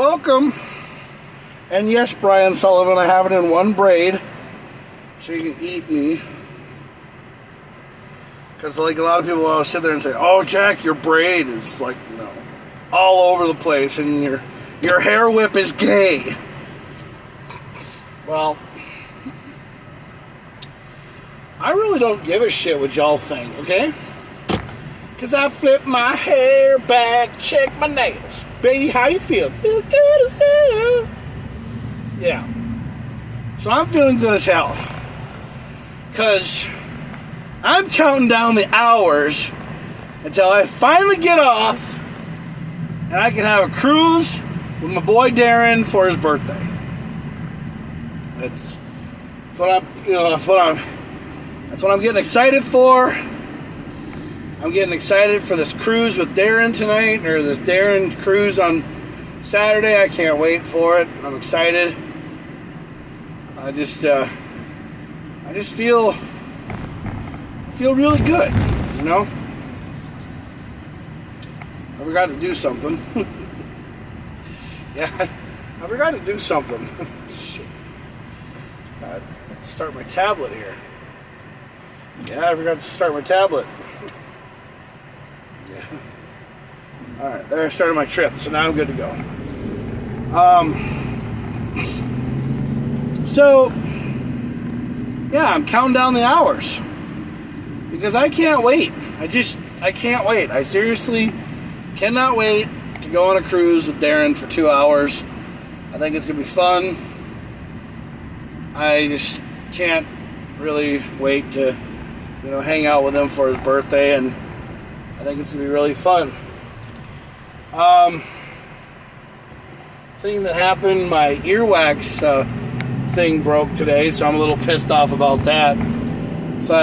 welcome. And yes, Brian Sullivan, I have it in one braid so you can eat me. Because like a lot of people always sit there and say, oh, Jack, your braid is like, all over the place and your hair whip is gay. Well, I really don't give a shit what y'all think, okay? Because I flip my hair back, check my nails. Baby, how you feel? Feel good as hell. Yeah. So I'm feeling good as hell. Because I'm counting down the hours until I finally get off and I can have a cruise with my boy Darren for his birthday. That's what I'm getting excited for. I'm getting excited for this cruise with Darren tonight, or this Darren cruise on Saturday. I can't wait for it. I'm excited. I just feel really good, I forgot to do something. Yeah, I forgot to do something. Shit. Start my tablet here. Yeah, I forgot to start my tablet. Yeah. Alright, there I started my trip, so now I'm good to go. So, yeah, I'm counting down the hours. Because I can't wait. I can't wait. I seriously cannot wait to go on a cruise with Darren for 2 hours. I think it's going to be fun. I just can't really wait to, hang out with him for his birthday, and I think it's going to be really fun. Thing that happened, my earwax thing broke today, so I'm a little pissed off about that. So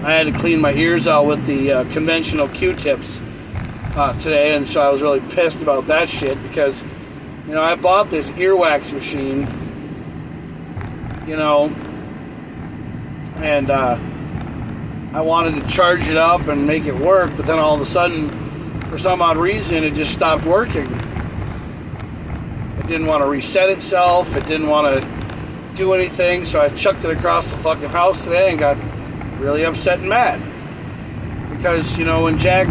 I had to clean my ears out with the conventional Q-tips today, and so I was really pissed about that shit because, I bought this earwax machine, and I wanted to charge it up and make it work, but then all of a sudden, for some odd reason, it just stopped working. It didn't want to reset itself. It didn't want to do anything, so I chucked it across the fucking house today and got really upset and mad. Because, when Jack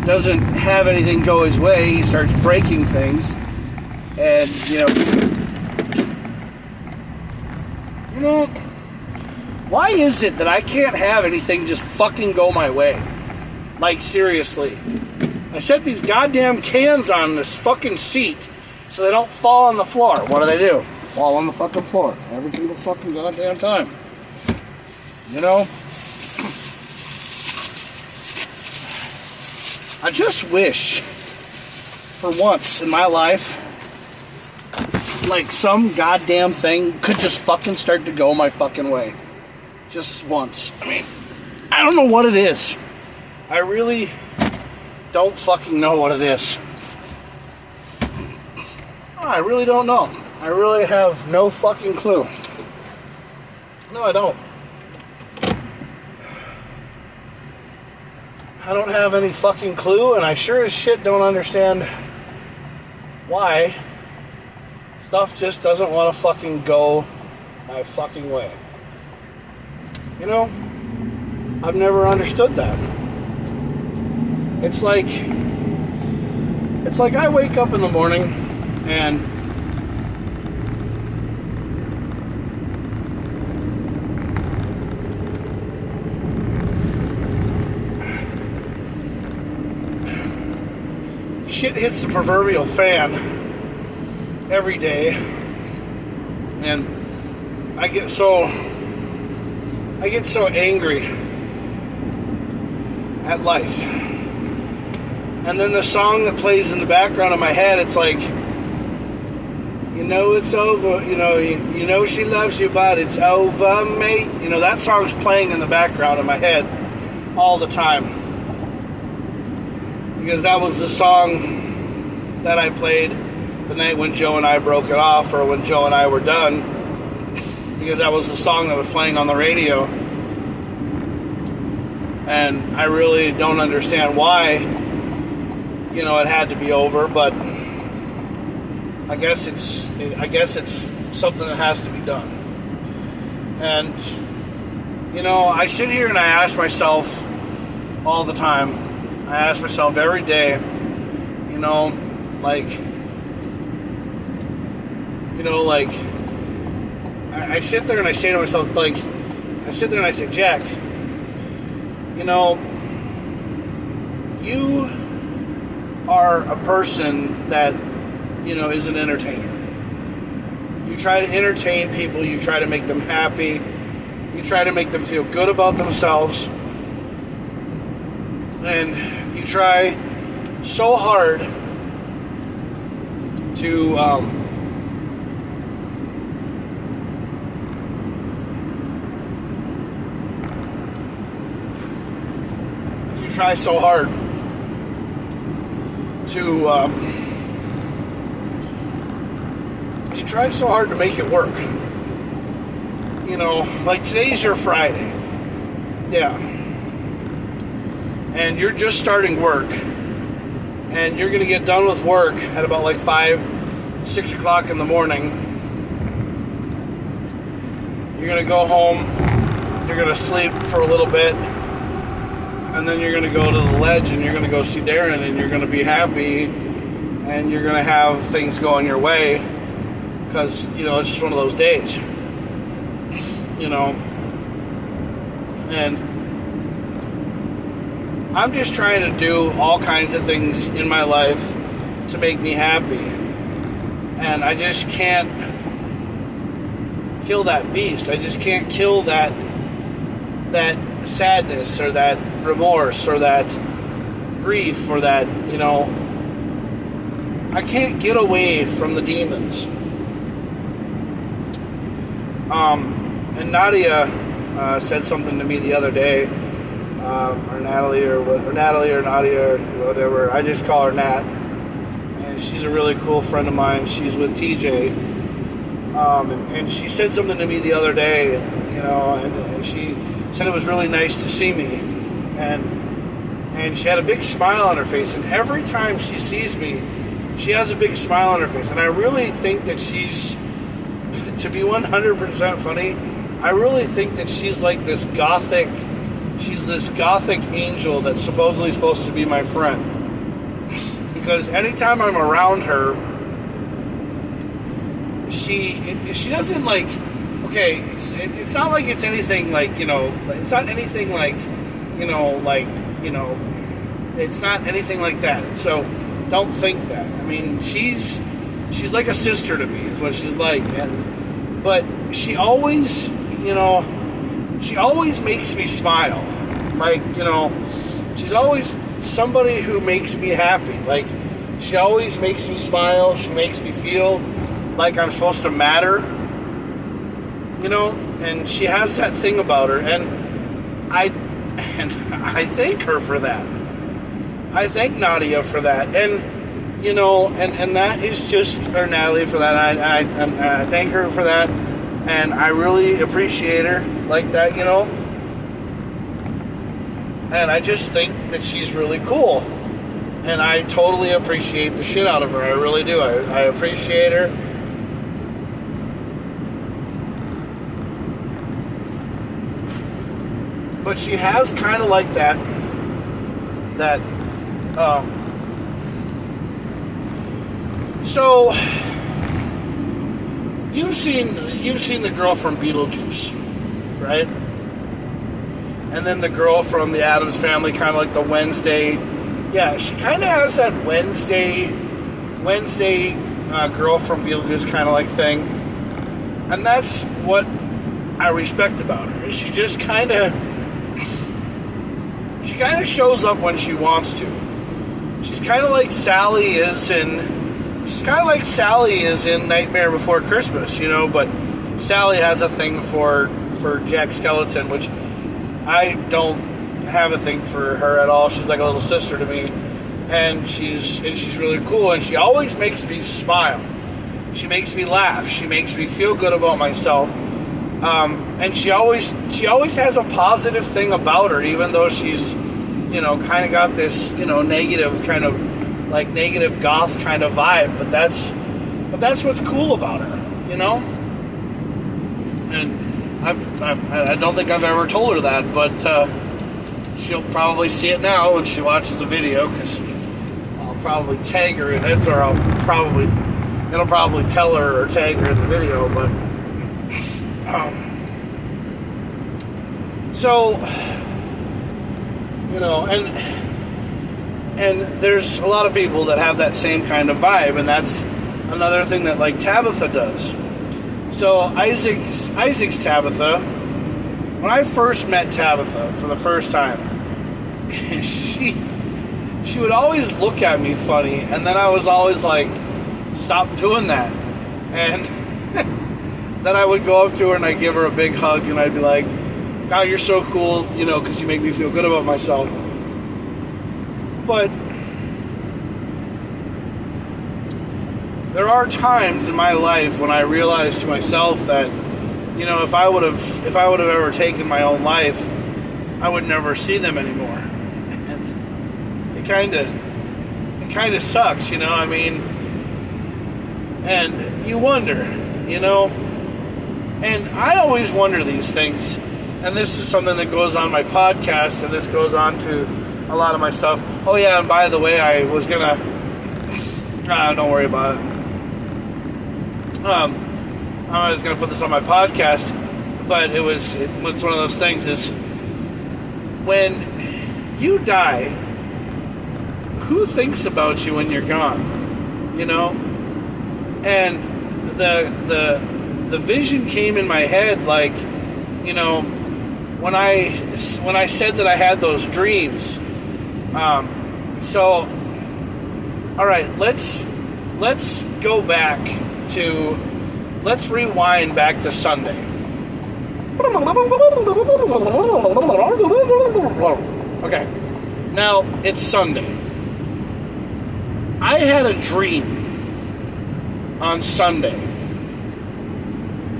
doesn't have anything go his way, he starts breaking things. And, why is it that I can't have anything just fucking go my way? Like, seriously. I set these goddamn cans on this fucking seat so they don't fall on the floor. What do? Fall on the fucking floor. Every single fucking goddamn time. I just wish, for once in my life, like some goddamn thing could just fucking start to go my fucking way. Just once. I don't know what it is. I really don't fucking know what it is. I really don't know. I really have no fucking clue. No, I don't. I don't have any fucking clue, and I sure as shit don't understand why stuff just doesn't want to fucking go my fucking way. I've never understood that. It's like I wake up in the morning and shit hits the proverbial fan every day, and I get so angry at life. And then the song that plays in the background of my head, it's like, it's over, you know she loves you, but it's over, mate. That song's playing in the background of my head all the time. Because that was the song that I played the night when Joe and I broke it off, or when Joe and I were done. Because that was the song that was playing on the radio. And I really don't understand why, it had to be over, but I guess it's something that has to be done. And I sit here and I ask myself all the time. I ask myself every day, I sit there and I say to myself, Jack, you are a person that, is an entertainer. You try to entertain people, you try to make them happy, you try to make them feel good about themselves, and you try so hard to make it work. Like today's your Friday. Yeah. And you're just starting work. And you're going to get done with work at about like 5-6 o'clock in the morning. You're going to go home. You're going to sleep for a little bit. And then you're going to go to the ledge and you're going to go see Darren and you're going to be happy. And you're going to have things going your way. Because, it's just one of those days. And I'm just trying to do all kinds of things in my life to make me happy. And I just can't kill that beast. I just can't kill that sadness or that remorse or that grief or that, I can't get away from the demons. And Nadia said something to me the other day, or Nadia or Nadia or whatever. I just call her Nat, and she's a really cool friend of mine. She's with TJ, and she said something to me the other day, and she said it was really nice to see me, and she had a big smile on her face, and every time she sees me, she has a big smile on her face, and I really think that she's, to be 100% funny, I really think that she's like this gothic angel that's supposedly supposed to be my friend. Because anytime I'm around her, she doesn't like, okay, it's not like it's anything like, it's not anything like, it's not anything like that. So don't think that. I mean, she's like a sister to me, is what she's like. But she always, she always makes me smile. Like, she's always somebody who makes me happy. Like, she always makes me smile. She makes me feel like I'm supposed to matter. And she has that thing about her. And I thank her for that. I thank Nadia for that. And, and that is just, or Natalie for that. I thank her for that. And I really appreciate her like that, And I just think that she's really cool. And I totally appreciate the shit out of her. I really do. I appreciate her. But she has kind of like that so you've seen the girl from Beetlejuice, right? And then the girl from the Addams Family, kind of like the Wednesday. Yeah, she kind of has that Wednesday girl from Beetlejuice kind of like thing. And that's what I respect about her. She just kind of shows up when she wants to. She's kind of like Sally is in Nightmare Before Christmas, but Sally has a thing for Jack Skellington, which I don't have a thing for her at all. She's like a little sister to me, and she's really cool, and she always makes me smile. She makes me laugh. She makes me feel good about myself. And she always has a positive thing about her, even though she's, kind of got this, negative kind of, like negative goth kind of vibe. But that's But that's what's cool about her, you know? And I don't think I've ever told her that, but she'll probably see it now when she watches the video, because I'll probably tag her in it, or it'll probably tell her or tag her in the video, but so, you know, and there's a lot of people that have that same kind of vibe, and that's another thing that, like, Tabitha does. So Isaac's Tabitha, when I first met Tabitha for the first time, she would always look at me funny, and then I was always like, stop doing that. And then I would go up to her and I'd give her a big hug, and I'd be like, God, you're so cool, you know, because you make me feel good about myself. But there are times in my life when I realize to myself that, you know, if I would have ever taken my own life, I would never see them anymore. And it kind of sucks, you know. I mean, and you wonder, you know. And I always wonder these things. And this is something that goes on my podcast, and this goes on to a lot of my stuff. Oh yeah, and by the way, I was gonna don't worry about it. I was going to put this on my podcast, but it's one of those things is, when you die, who thinks about you when you're gone, you know? And the vision came in my head, like, you know, when I said that I had those dreams. So, all right, let's go back to, let's rewind back to Sunday. Okay, now it's Sunday. I had a dream on Sunday.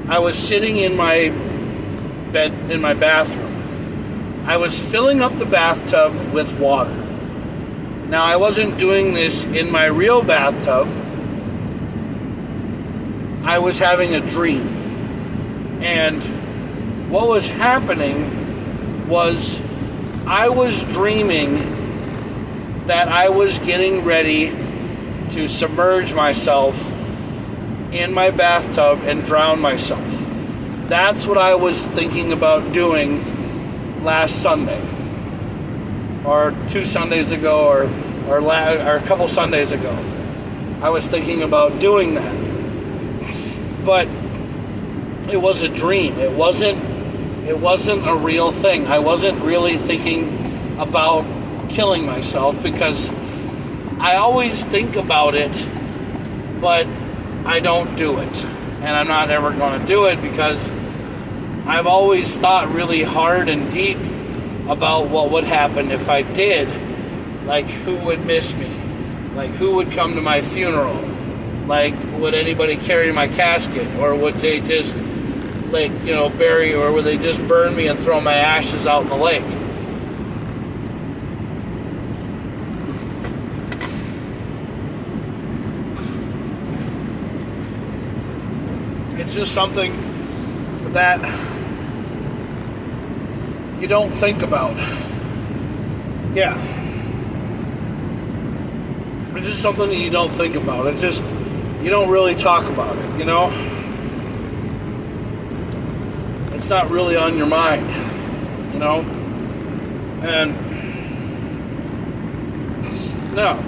I was sitting in my bed, in my bathroom. I was filling up the bathtub with water. Now, I wasn't doing this in my real bathtub. I was having a dream, and what was happening was I was dreaming that I was getting ready to submerge myself in my bathtub and drown myself. That's what I was thinking about doing last Sunday, or 2 Sundays ago, or a couple Sundays ago. I was thinking about doing that. But it was a dream. It wasn't a real thing. I wasn't really thinking about killing myself, because I always think about it, but I don't do it. And I'm not ever going to do it, because I've always thought really hard and deep about what would happen if I did. Like, who would miss me? Like, who would come to my funeral? Like, would anybody carry my casket? Or would they just, like, you know, bury, or would they just burn me and throw my ashes out in the lake? It's just something that you don't think about. Yeah. It's just something that you don't think about. It's just, you don't really talk about it, you know? It's not really on your mind, you know? And, no.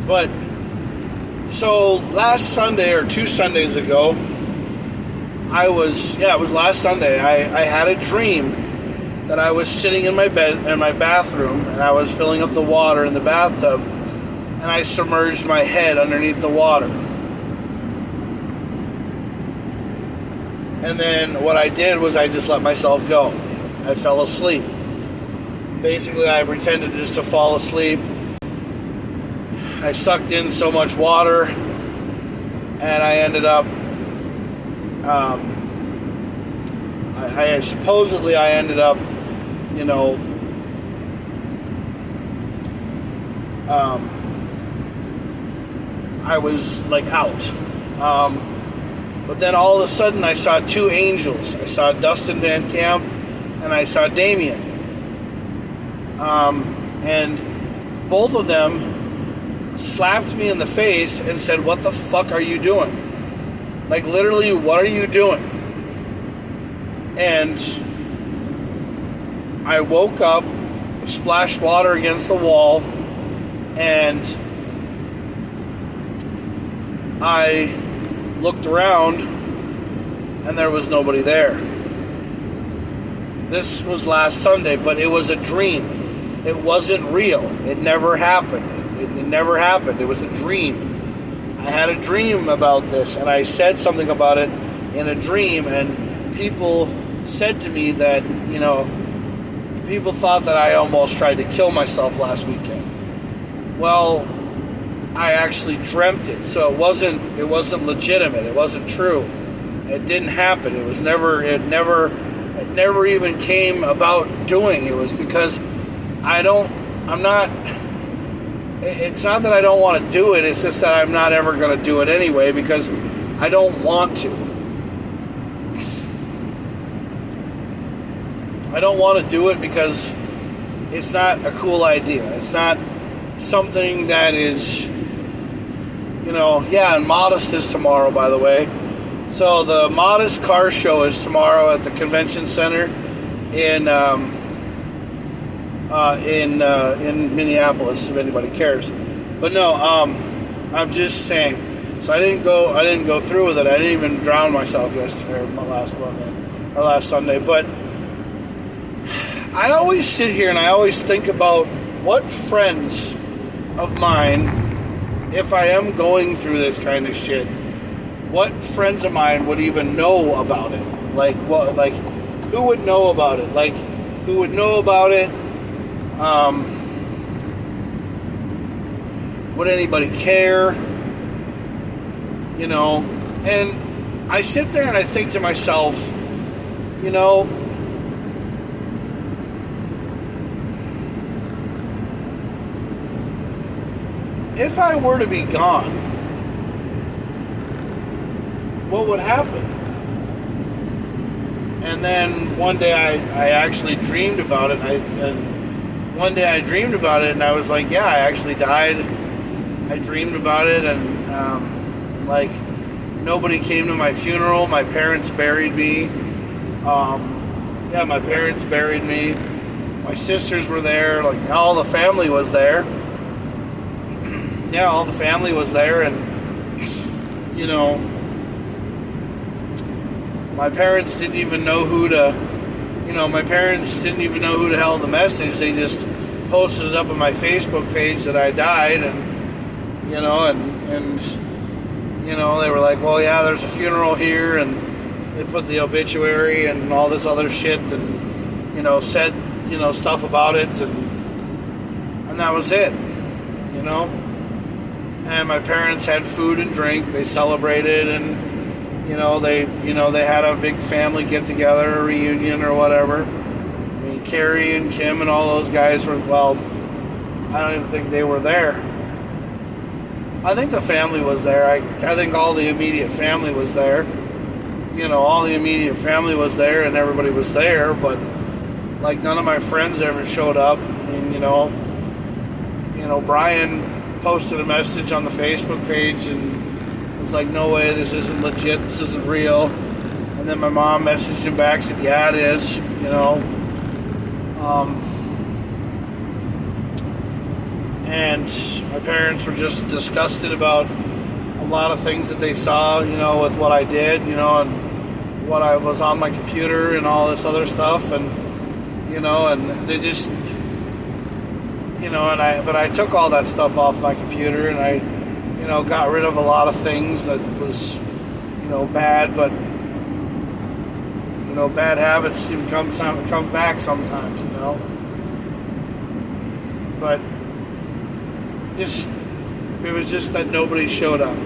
But, so last Sunday, or 2 Sundays ago, it was last Sunday, I had a dream that I was sitting in my bed, in my bathroom, and I was filling up the water in the bathtub, and I submerged my head underneath the water. And then what I did was I just let myself go. I fell asleep. Basically, I pretended just to fall asleep. I sucked in so much water, and I ended up, I supposedly ended up, you know, I was like out. But then all of a sudden I saw two angels. I saw Dustin Van Camp and I saw Damien. And both of them slapped me in the face and said, "What the fuck are you doing?" Like, literally, what are you doing? And I woke up, splashed water against the wall, and I looked around, and there was nobody there. This was last Sunday, but it was a dream. It wasn't real. It never happened. It never happened. It was a dream. I had a dream about this, and I said something about it in a dream, and people said to me that, you know, people thought that I almost tried to kill myself last weekend. Well, I actually dreamt it, so it wasn't legitimate. It wasn't true. It didn't happen. It never even came about doing. It was because it's not that I don't want to do it, it's just that I'm not ever going to do it anyway because I don't want to. I don't want to do it because it's not a cool idea. It's not something that is, you know, yeah, and Modest is tomorrow, by the way. So the Modest Car Show is tomorrow at the Convention Center in Minneapolis, if anybody cares. But no, I'm just saying. So I didn't go through with it. I didn't even drown myself yesterday, or last Sunday. But I always sit here and I always think about what friends of mine, if I am going through this kind of shit, what friends of mine would even know about it? Like what? Like who would know about it? Like who would know about it? Would anybody care? You know, and I sit there and I think to myself, you know, if I were to be gone, what would happen? And then one day I actually dreamed about it, and I was like, yeah, I actually died. I dreamed about it, and like nobody came to my funeral. My parents buried me. My parents buried me. My sisters were there. Like all the family was there. Yeah, all the family was there, and you know, my parents didn't even know who to held the message. They just posted it up on my Facebook page that I died, and you know, and you know, they were like, well, yeah, there's a funeral here, and they put the obituary and all this other shit, and you know, said, you know, stuff about it, and that was it, you know. And my parents had food and drink. They celebrated, and you know, they had a big family get together, a reunion or whatever. I mean, Carrie and Kim and all those guys were, well, I don't even think they were there. I think the family was there. I think all the immediate family was there. You know, all the immediate family was there, and everybody was there, but like none of my friends ever showed up. And you know, Brian posted a message on the Facebook page and was like, no way, this isn't legit, this isn't real. And then my mom messaged him back, said, yeah, it is, you know. And my parents were just disgusted about a lot of things that they saw, you know, with what I did, you know, and what I was on my computer and all this other stuff, and you know, and they just, you know, but I took all that stuff off my computer, and I, you know, got rid of a lot of things that was, you know, bad, but you know, bad habits can come back sometimes, you know. But it was just that nobody showed up.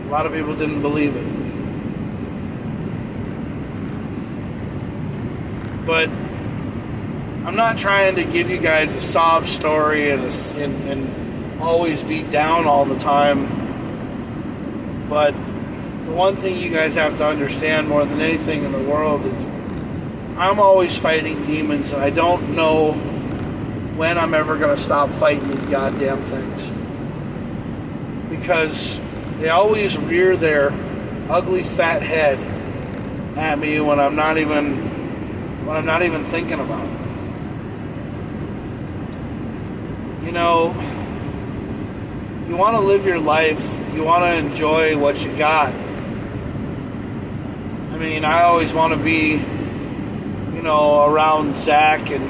A lot of people didn't believe it. But I'm not trying to give you guys a sob story and always be down all the time. But the one thing you guys have to understand more than anything in the world is I'm always fighting demons, and I don't know when I'm ever going to stop fighting these goddamn things. Because they always rear their ugly fat head at me when I'm not even thinking about it. You know, you want to live your life, you want to enjoy what you got. I mean, I always want to be, around Zach, and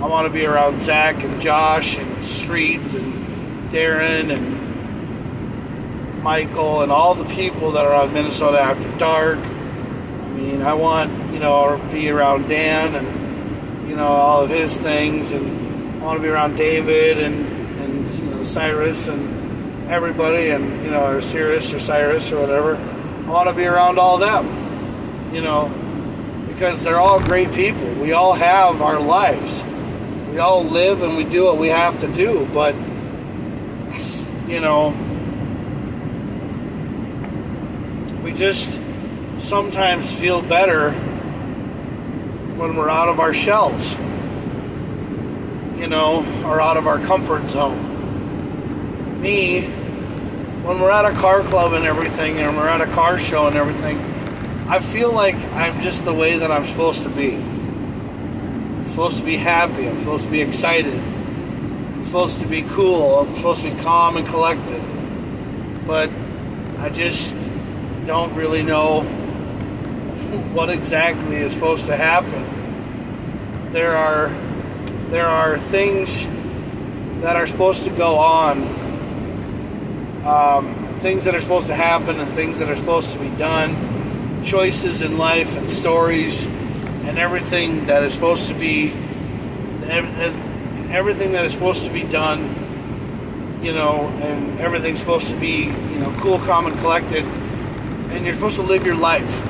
I want to be around Zach and Josh and Street and Darren and Michael and all the people that are on Minnesota After Dark. I mean, I want, to be around Dan and, all of his things, and I want to be around David and Cyrus and everybody, and, or Cyrus or Cyrus or whatever. I want to be around all them, because they're all great people. We all have our lives. We all live and we do what we have to do, but, we just sometimes feel better when we're out of our shells, or out of our comfort zone. Me, when we're at a car club and everything, and we're at a car show and everything, I feel like I'm just the way that I'm supposed to be. I'm supposed to be happy. I'm supposed to be excited. I'm supposed to be cool. I'm supposed to be calm and collected. But I just don't really know what exactly is supposed to happen. There are things that are supposed to go on, things that are supposed to happen and things that are supposed to be done, choices in life and stories and everything that is supposed to be done, and everything's supposed to be, cool, calm, and collected, and you're supposed to live your life.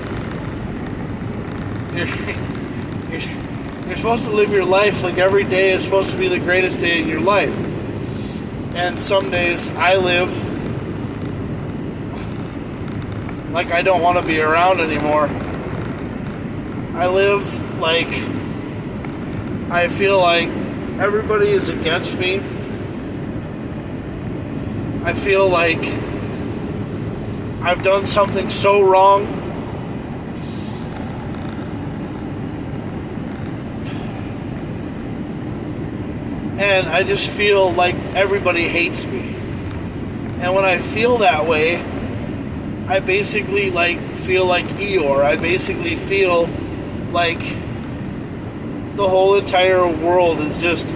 You're supposed to live your life like every day is supposed to be the greatest day in your life. And some days I live like I don't want to be around anymore. I live like I feel like everybody is against me. I feel like I've done something so wrong. And I just feel like everybody hates me. And when I feel that way, I basically feel like Eeyore. I basically feel like the whole entire world is just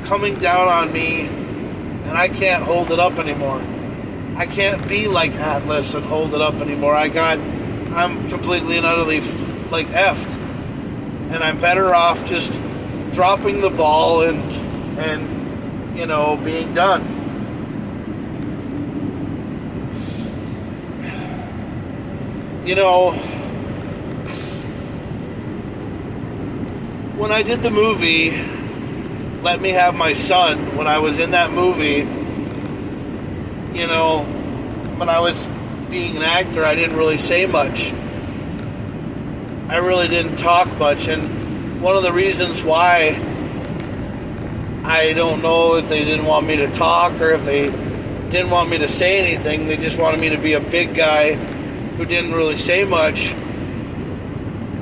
coming down on me, and I can't hold it up anymore. I can't be like Atlas and hold it up anymore. I'm completely and utterly effed. And I'm better off just dropping the ball and being done. When I did the movie Let Me Have My Son, when I was in that movie, when I was being an actor, I didn't really say much. I really didn't talk much, and one of the reasons why, I don't know if they didn't want me to talk or if they didn't want me to say anything. They just wanted me to be a big guy who didn't really say much.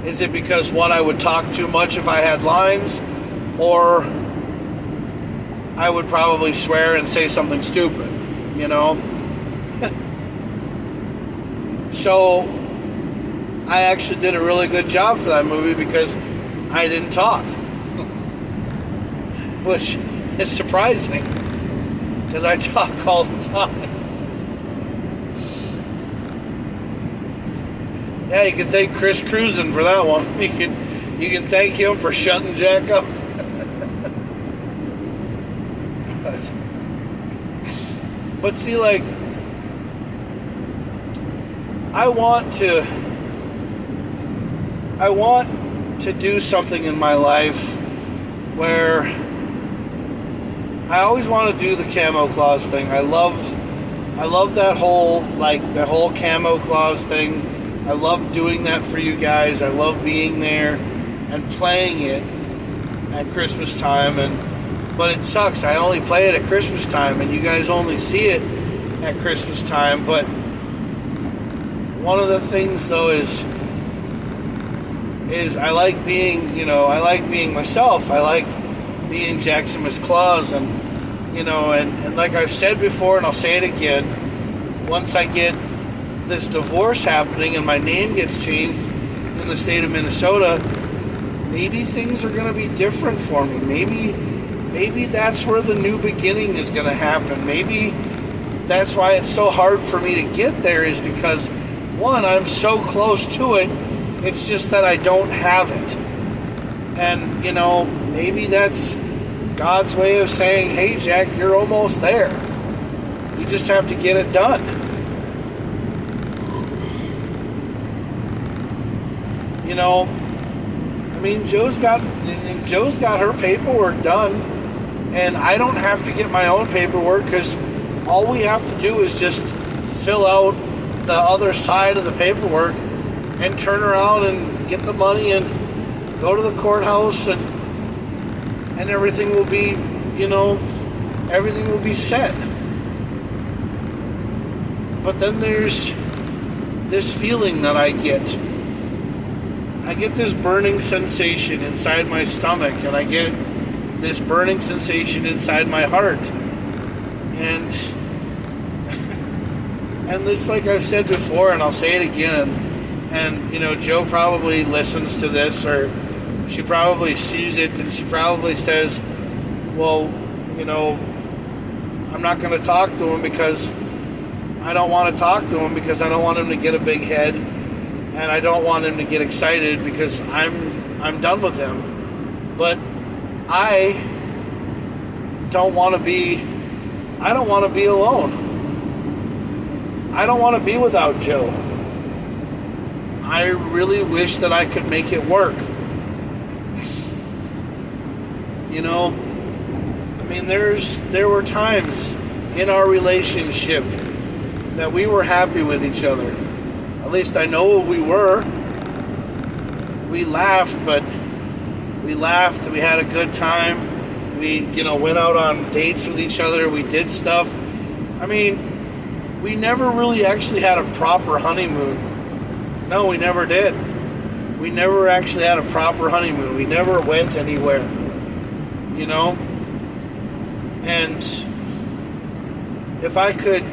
Is it because, one, I would talk too much if I had lines, or I would probably swear and say something stupid, So I actually did a really good job for that movie because I didn't talk. Which is surprising, because I talk all the time. Yeah, you can thank Chris Cruisin for that one. You can thank him for shutting Jack up. But see, I want to do something in my life where I always want to do the camo claws thing. I love that whole the whole camo claws thing. I love doing that for you guys. I love being there and playing it at Christmas time. But it sucks. I only play it at Christmas time, and you guys only see it at Christmas time. But one of the things though is I like being, I like being myself. I like being Jaximus Claus, and and like I've said before, and I'll say it again, once I get this divorce happening and my name gets changed in the state of Minnesota, maybe things are going to be different for me. Maybe that's where the new beginning is going to happen. Maybe that's why it's so hard for me to get there, is because, one, I'm so close to it. It's just that I don't have it. And, maybe that's God's way of saying, hey, Jack, you're almost there. You just have to get it done. Joe's got her paperwork done, and I don't have to get my own paperwork, because all we have to do is just fill out the other side of the paperwork and turn around and get the money and go to the courthouse, and everything will be, everything will be set. But then there's this feeling that I get. I get this burning sensation inside my stomach, and I get this burning sensation inside my heart. And it's like I've said before, and I'll say it again, and Joe probably listens to this, or she probably sees it, and she probably says, well, I'm not going to talk to him because I don't want to talk to him, because I don't want him to get a big head, and I don't want him to get excited, because I'm done with him. But I don't want to be alone. I don't want to be without Joe. I really wish that I could make it work. There were times in our relationship that we were happy with each other. At least I know we were. We laughed, we had a good time. We, went out on dates with each other. We did stuff. We never really actually had a proper honeymoon. No, we never did. We never actually had a proper honeymoon. We never went anywhere. And if I could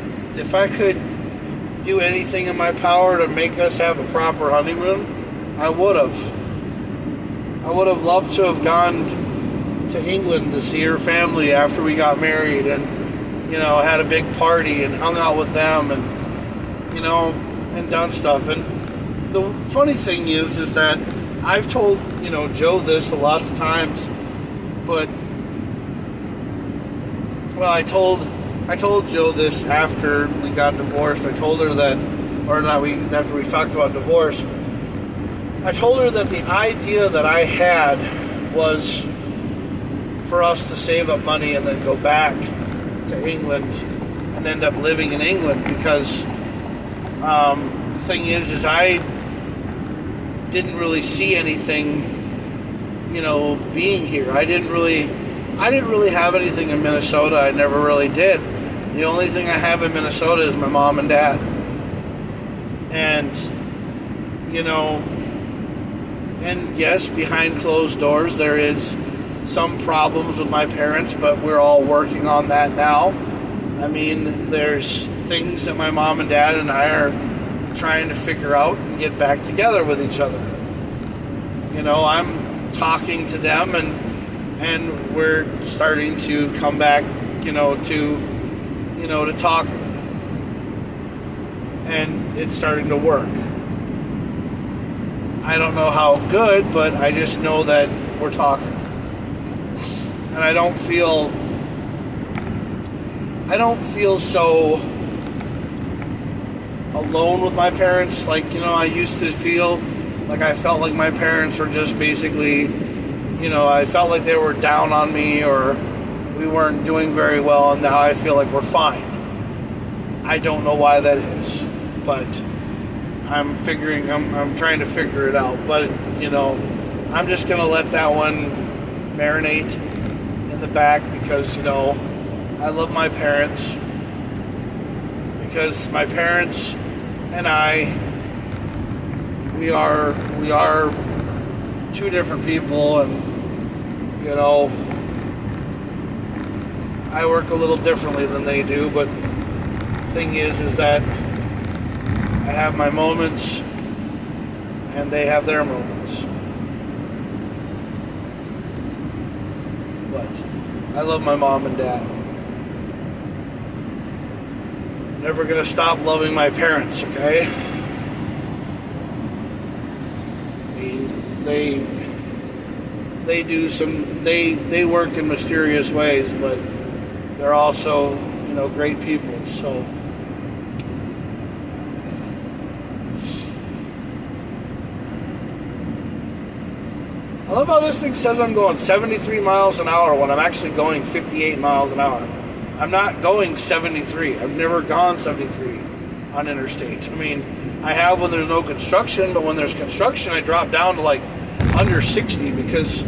do anything in my power to make us have a proper honeymoon, I would have. I would have loved to have gone to England to see her family after we got married, and had a big party and hung out with them, and and done stuff. And the funny thing is that I've told Joe this a lots of times, but I told Joe this after we got divorced. I told her that, after we talked about divorce, I told her that the idea that I had was for us to save up money and then go back to England and end up living in England, because the thing is I didn't really see anything, being here. I didn't really have anything in Minnesota. I never really did. The only thing I have in Minnesota is my mom and dad. And, and yes, behind closed doors, there is some problems with my parents, but we're all working on that now. There's things that my mom and dad and I are trying to figure out and get back together with each other. I'm talking to them, and we're starting to come back, to talk, and it's starting to work. I don't know how good, but I just know that we're talking. And I don't feel so alone with my parents like, I used to feel. Like, I felt like my parents were just basically, I felt like they were down on me, or, we weren't doing very well, and now I feel like we're fine. I don't know why that is, but I'm trying to figure it out. But, I'm just going to let that one marinate in the back because, I love my parents. Because my parents and I, we are two different people, and, I work a little differently than they do, but the thing is that I have my moments and they have their moments. But I love my mom and dad. I'm never gonna stop loving my parents, okay? I mean, they work in mysterious ways, but they're also, great people. So I love how this thing says I'm going 73 miles an hour when I'm actually going 58 miles an hour. I'm not going 73. I've never gone 73 on interstate. I mean, I have when there's no construction, but when there's construction, I drop down to like under 60 because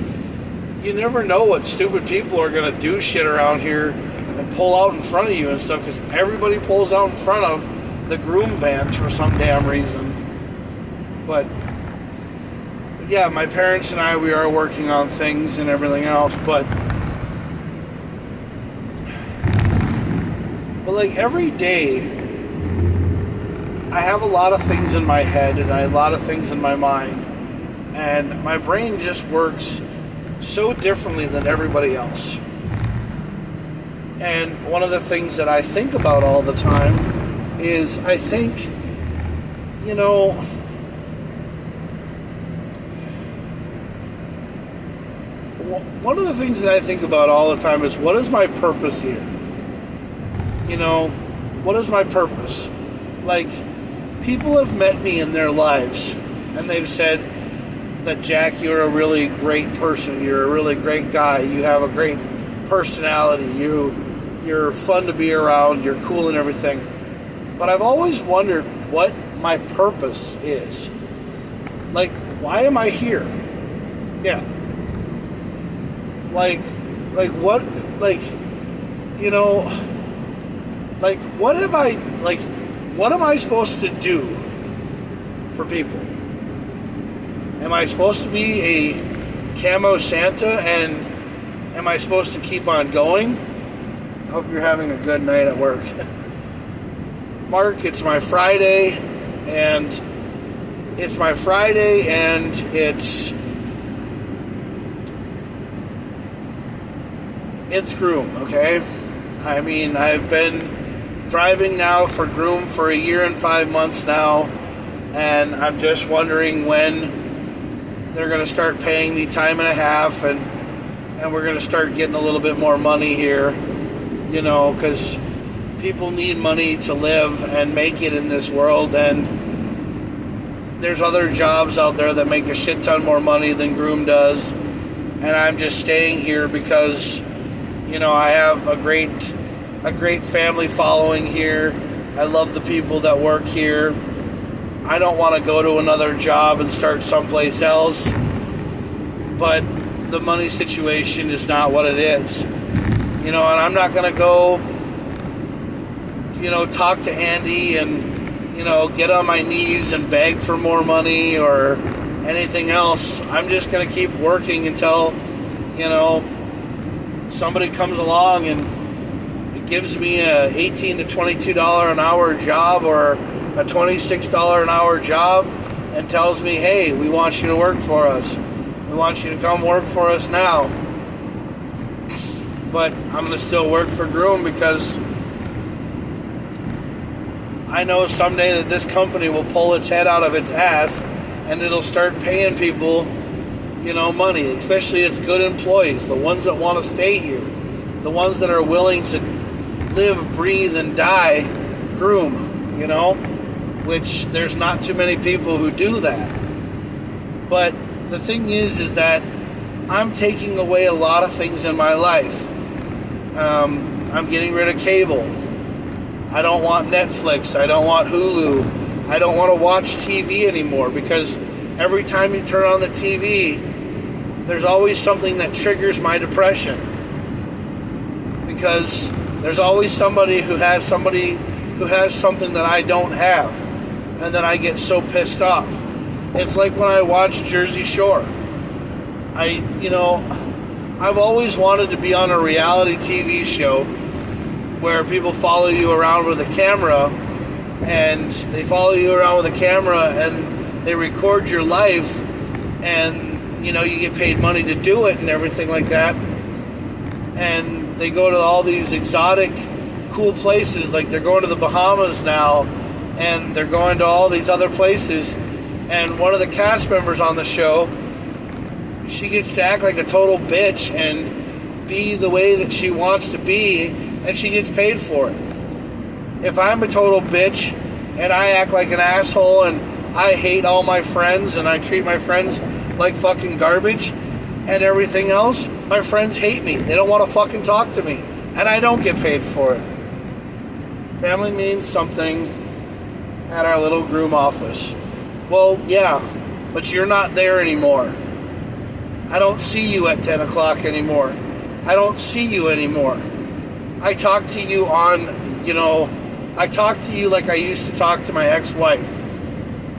you never know what stupid people are going to do shit around here and pull out in front of you and stuff, because everybody pulls out in front of the groom vans for some damn reason. But yeah, my parents and I, we are working on things and everything else, but like every day I have a lot of things in my head and a lot of things in my mind, and my brain just works so differently than everybody else. And one of the things that I think about all the time is I think, one of the things that I think about all the time is, what is my purpose here? What is my purpose? Like, people have met me in their lives and they've said that, Jack, you're a really great person. You're a really great guy. You have a great personality. You're fun to be around. You're cool and everything. But I've always wondered what my purpose is. Like, why am I here? Yeah. Like what, what am I supposed to do for people? Am I supposed to be a camo Santa, and am I supposed to keep on going? I hope you're having a good night at work. Mark, it's my Friday, and it's Groom, okay? I mean, I've been driving now for Groom for 1 year and 5 months now, and I'm just wondering when they're going to start paying me time and a half, and we're going to start getting a little bit more money here, because people need money to live and make it in this world, and there's other jobs out there that make a shit ton more money than Groom does, and I'm just staying here because I have a great family following here. I love the people that work here. I don't want to go to another job and start someplace else, but the money situation is not what it is. And I'm not going to go, talk to Andy and, get on my knees and beg for more money or anything else. I'm just going to keep working until, somebody comes along and it gives me a $18 to $22 an hour job or a $26 an hour job and tells me, hey, we want you to work for us. We want you to come work for us now. But I'm going to still work for Groom because I know someday that this company will pull its head out of its ass and it'll start paying people money, especially its good employees, the ones that want to stay here, the ones that are willing to live, breathe, and die Groom, which there's not too many people who do that. But the thing is that I'm taking away a lot of things in my life. I'm getting rid of cable. I don't want Netflix. I don't want Hulu. I don't want to watch TV anymore, because every time you turn on the TV, there's always something that triggers my depression. Because there's always somebody who has something that I don't have, and then I get so pissed off. It's like when I watch Jersey Shore. I've always wanted to be on a reality TV show where people follow you around with a camera, and they follow you around with a camera and they record your life, and you get paid money to do it and everything like that. And they go to all these exotic, cool places, like they're going to the Bahamas now, and they're going to all these other places. And one of the cast members on the show, she gets to act like a total bitch and be the way that she wants to be, and she gets paid for it. If I'm a total bitch and I act like an asshole and I hate all my friends and I treat my friends like fucking garbage and everything else, my friends hate me. They don't want to fucking talk to me, and I don't get paid for it. Family means something at our little groom office. Well, yeah, but you're not there anymore. I don't see you at 10 o'clock anymore. I don't see you anymore. I talk to you I talk to you like I used to talk to my ex-wife.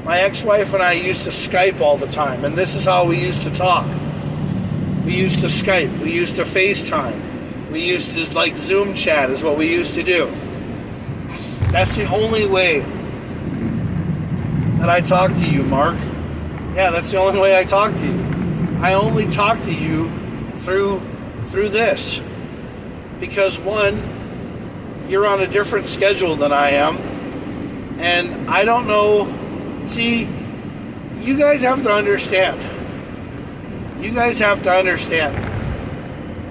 My ex-wife and I used to Skype all the time, and this is how we used to talk. We used to Skype. We used to FaceTime. We used to, Zoom chat is what we used to do. That's the only way that I talk to you, Mark. Yeah, that's the only way I talk to you. I only talk to you through this. Because one, you're on a different schedule than I am. And I don't know. See, you guys have to understand.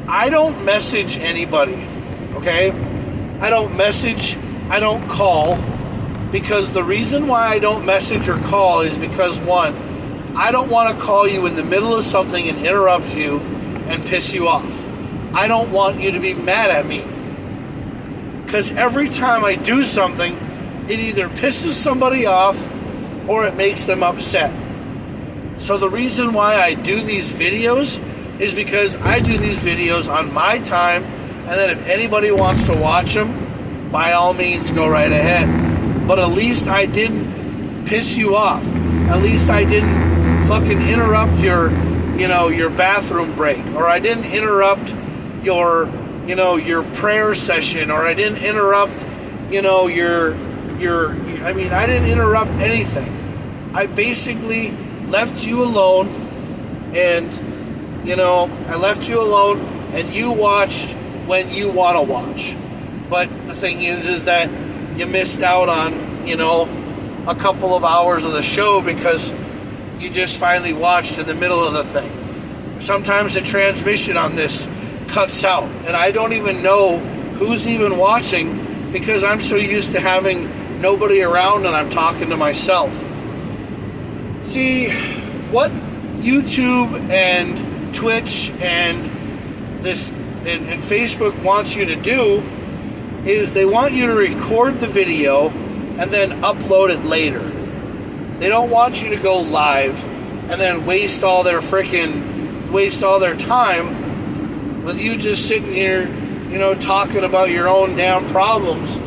I don't message anybody, okay? I don't message, I don't call, because the reason why I don't message or call is because, one, I don't want to call you in the middle of something and interrupt you and piss you off. I don't want you to be mad at me. Because every time I do something, it either pisses somebody off or it makes them upset. So the reason why I do these videos is because I do these videos on my time, and then if anybody wants to watch them, by all means, go right ahead. But at least I didn't piss you off. At least I didn't fucking interrupt your bathroom break, or I didn't interrupt your prayer session, or I didn't interrupt, I didn't interrupt anything. I basically left you alone, and, I left you alone, and you watched when you want to watch. But the thing is that you missed out on, a couple of hours of the show because you just finally watched in the middle of the thing. Sometimes the transmission on this cuts out, and I don't even know who's even watching because I'm so used to having nobody around and I'm talking to myself. See, what YouTube and Twitch and and Facebook wants you to do is they want you to record the video and then upload it later. They don't want you to go live and then waste all their time with you just sitting here, talking about your own damn problems,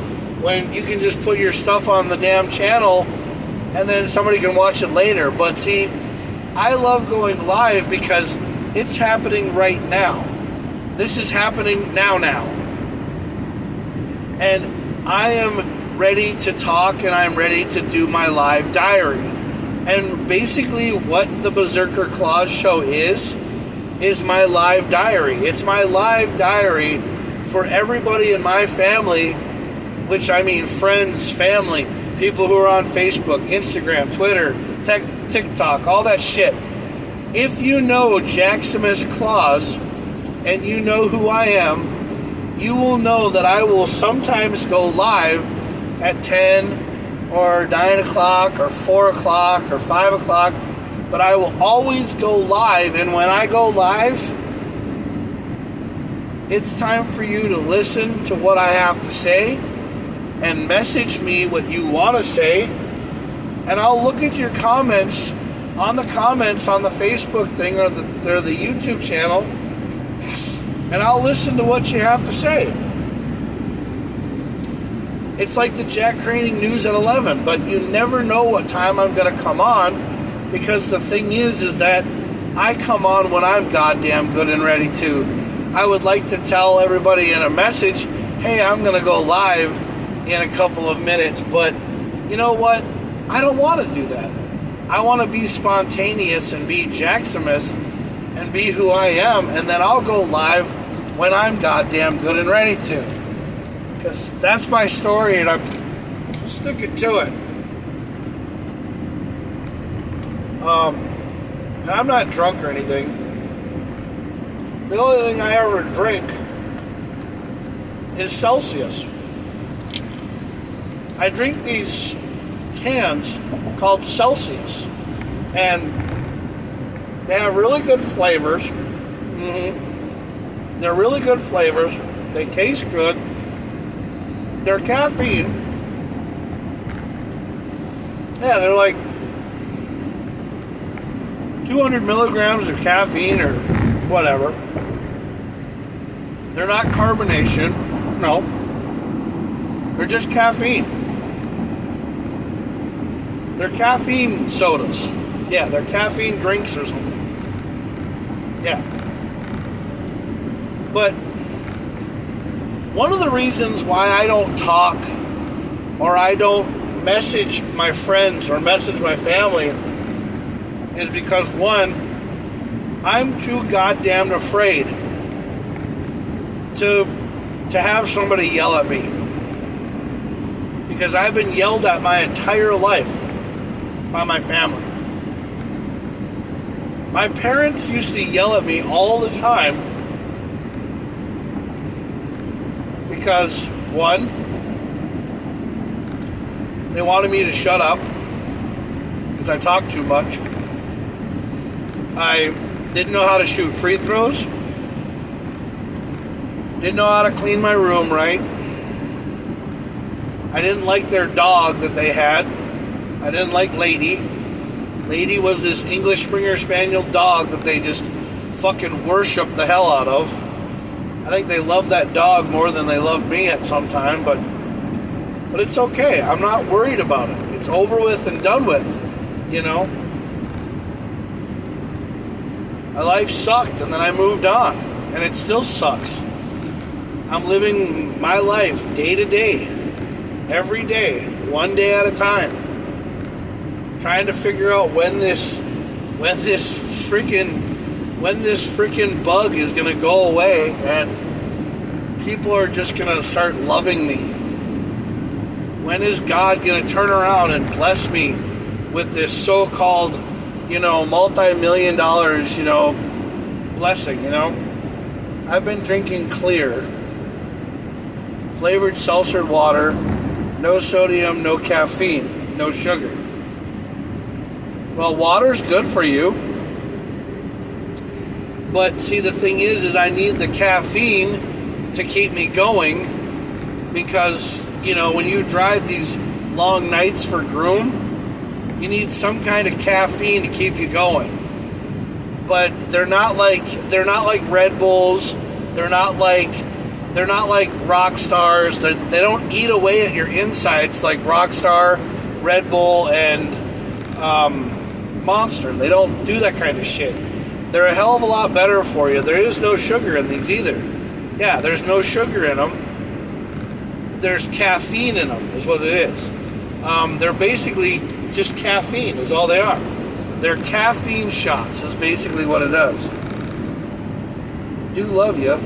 when you can just put your stuff on the damn channel and then somebody can watch it later. But see, I love going live because it's happening right now. This is happening now. And I am ready to talk, and I'm ready to do my live diary. And basically what the Berserker Claus show is my live diary. It's my live diary for everybody in my family, which I mean friends, family, people who are on Facebook, Instagram, Twitter, TikTok, all that shit. If you know Jaximus Claus and you know who I am, you will know that I will sometimes go live at 10 or 9 o'clock or 4 o'clock or 5 o'clock, but I will always go live. And when I go live, it's time for you to listen to what I have to say and message me what you want to say, and I'll look at your comments on the Facebook thing or the YouTube channel, and I'll listen to what you have to say. It's like the Jack Craning News at 11, but you never know what time I'm going to come on, because the thing is that I come on when I'm goddamn good and ready to. I would like to tell everybody in a message, hey, I'm going to go live in a couple of minutes, but you know what? I don't want to do that. I want to be spontaneous and be Jacksamus and be who I am, and then I'll go live when I'm goddamn good and ready to. Because that's my story, and I'm sticking to it. And I'm not drunk or anything. The only thing I ever drink is Celsius. I drink these cans called Celsius, and they have really good flavors. They're really good flavors. They taste good. They're caffeine. Yeah, they're like 200 milligrams of caffeine or whatever. They're not carbonation. No. They're just caffeine. They're caffeine sodas. Yeah, they're caffeine drinks or something. Yeah. But one of the reasons why I don't talk or I don't message my friends or message my family is because, one, I'm too goddamn afraid to have somebody yell at me. Because I've been yelled at my entire life by my family. My parents used to yell at me all the time because, one, they wanted me to shut up because I talked too much. I didn't know how to shoot free throws. Didn't know how to clean my room right. I didn't like their dog that they had. I didn't like Lady. Lady was this English Springer Spaniel dog that they just fucking worshiped the hell out of. I think they love that dog more than they love me at some time, but it's okay. I'm not worried about it. It's over with and done with, you know? My life sucked, and then I moved on, and it still sucks. I'm living my life day to day, every day, one day at a time, trying to figure out when this freaking bug is going to go away and people are just going to start loving me. When is God going to turn around and bless me with this so-called, multi-million dollars, blessing, I've been drinking clear, flavored seltzer water, no sodium, no caffeine, no sugar. Well, water's good for you. But see, the thing is I need the caffeine to keep me going because, when you drive these long nights for Groom, you need some kind of caffeine to keep you going. But they're not like Red Bulls. They're not like rock stars. They don't eat away at your insides like Rockstar, Red Bull, and Monster. They don't do that kind of shit. They're a hell of a lot better for you. There is no sugar in these either. Yeah, there's no sugar in them. There's caffeine in them, is what it is. They're basically just caffeine, is all they are. They're caffeine shots, is basically what it does. I do love you.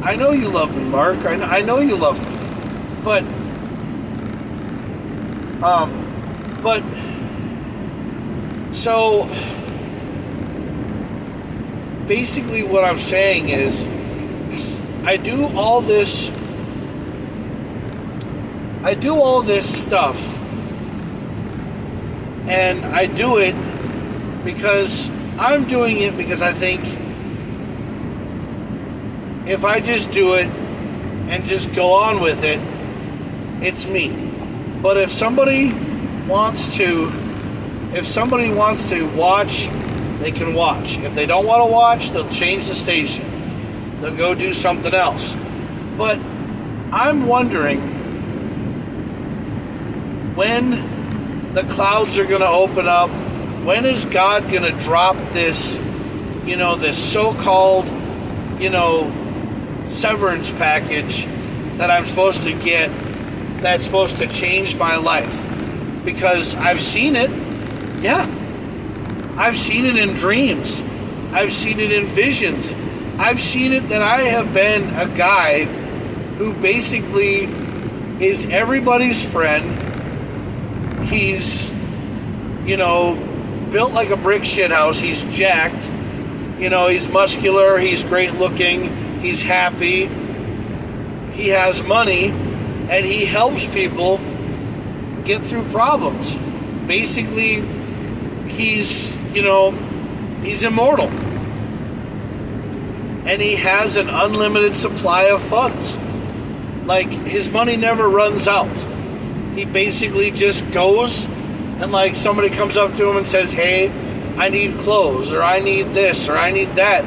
I know you love me, Mark. I know you love me. But so basically what I'm saying is I do all this stuff, and I do it because I'm doing it because I think if I just do it and just go on with it, it's me. But if somebody wants to watch, they can watch. If they don't want to watch, they'll change the station. They'll go do something else. But I'm wondering when the clouds are going to open up. When is God going to drop this, this so-called, severance package that I'm supposed to get that's supposed to change my life? Because I've seen it. Yeah. I've seen it in dreams. I've seen it in visions. I've seen it that I have been a guy who basically is everybody's friend. He's, built like a brick shit house. He's jacked. He's muscular. He's great looking. He's happy. He has money. And he helps people get through problems. Basically, he's immortal. And he has an unlimited supply of funds. Like, his money never runs out. He basically just goes, and like somebody comes up to him and says, hey, I need clothes, or I need this, or I need that.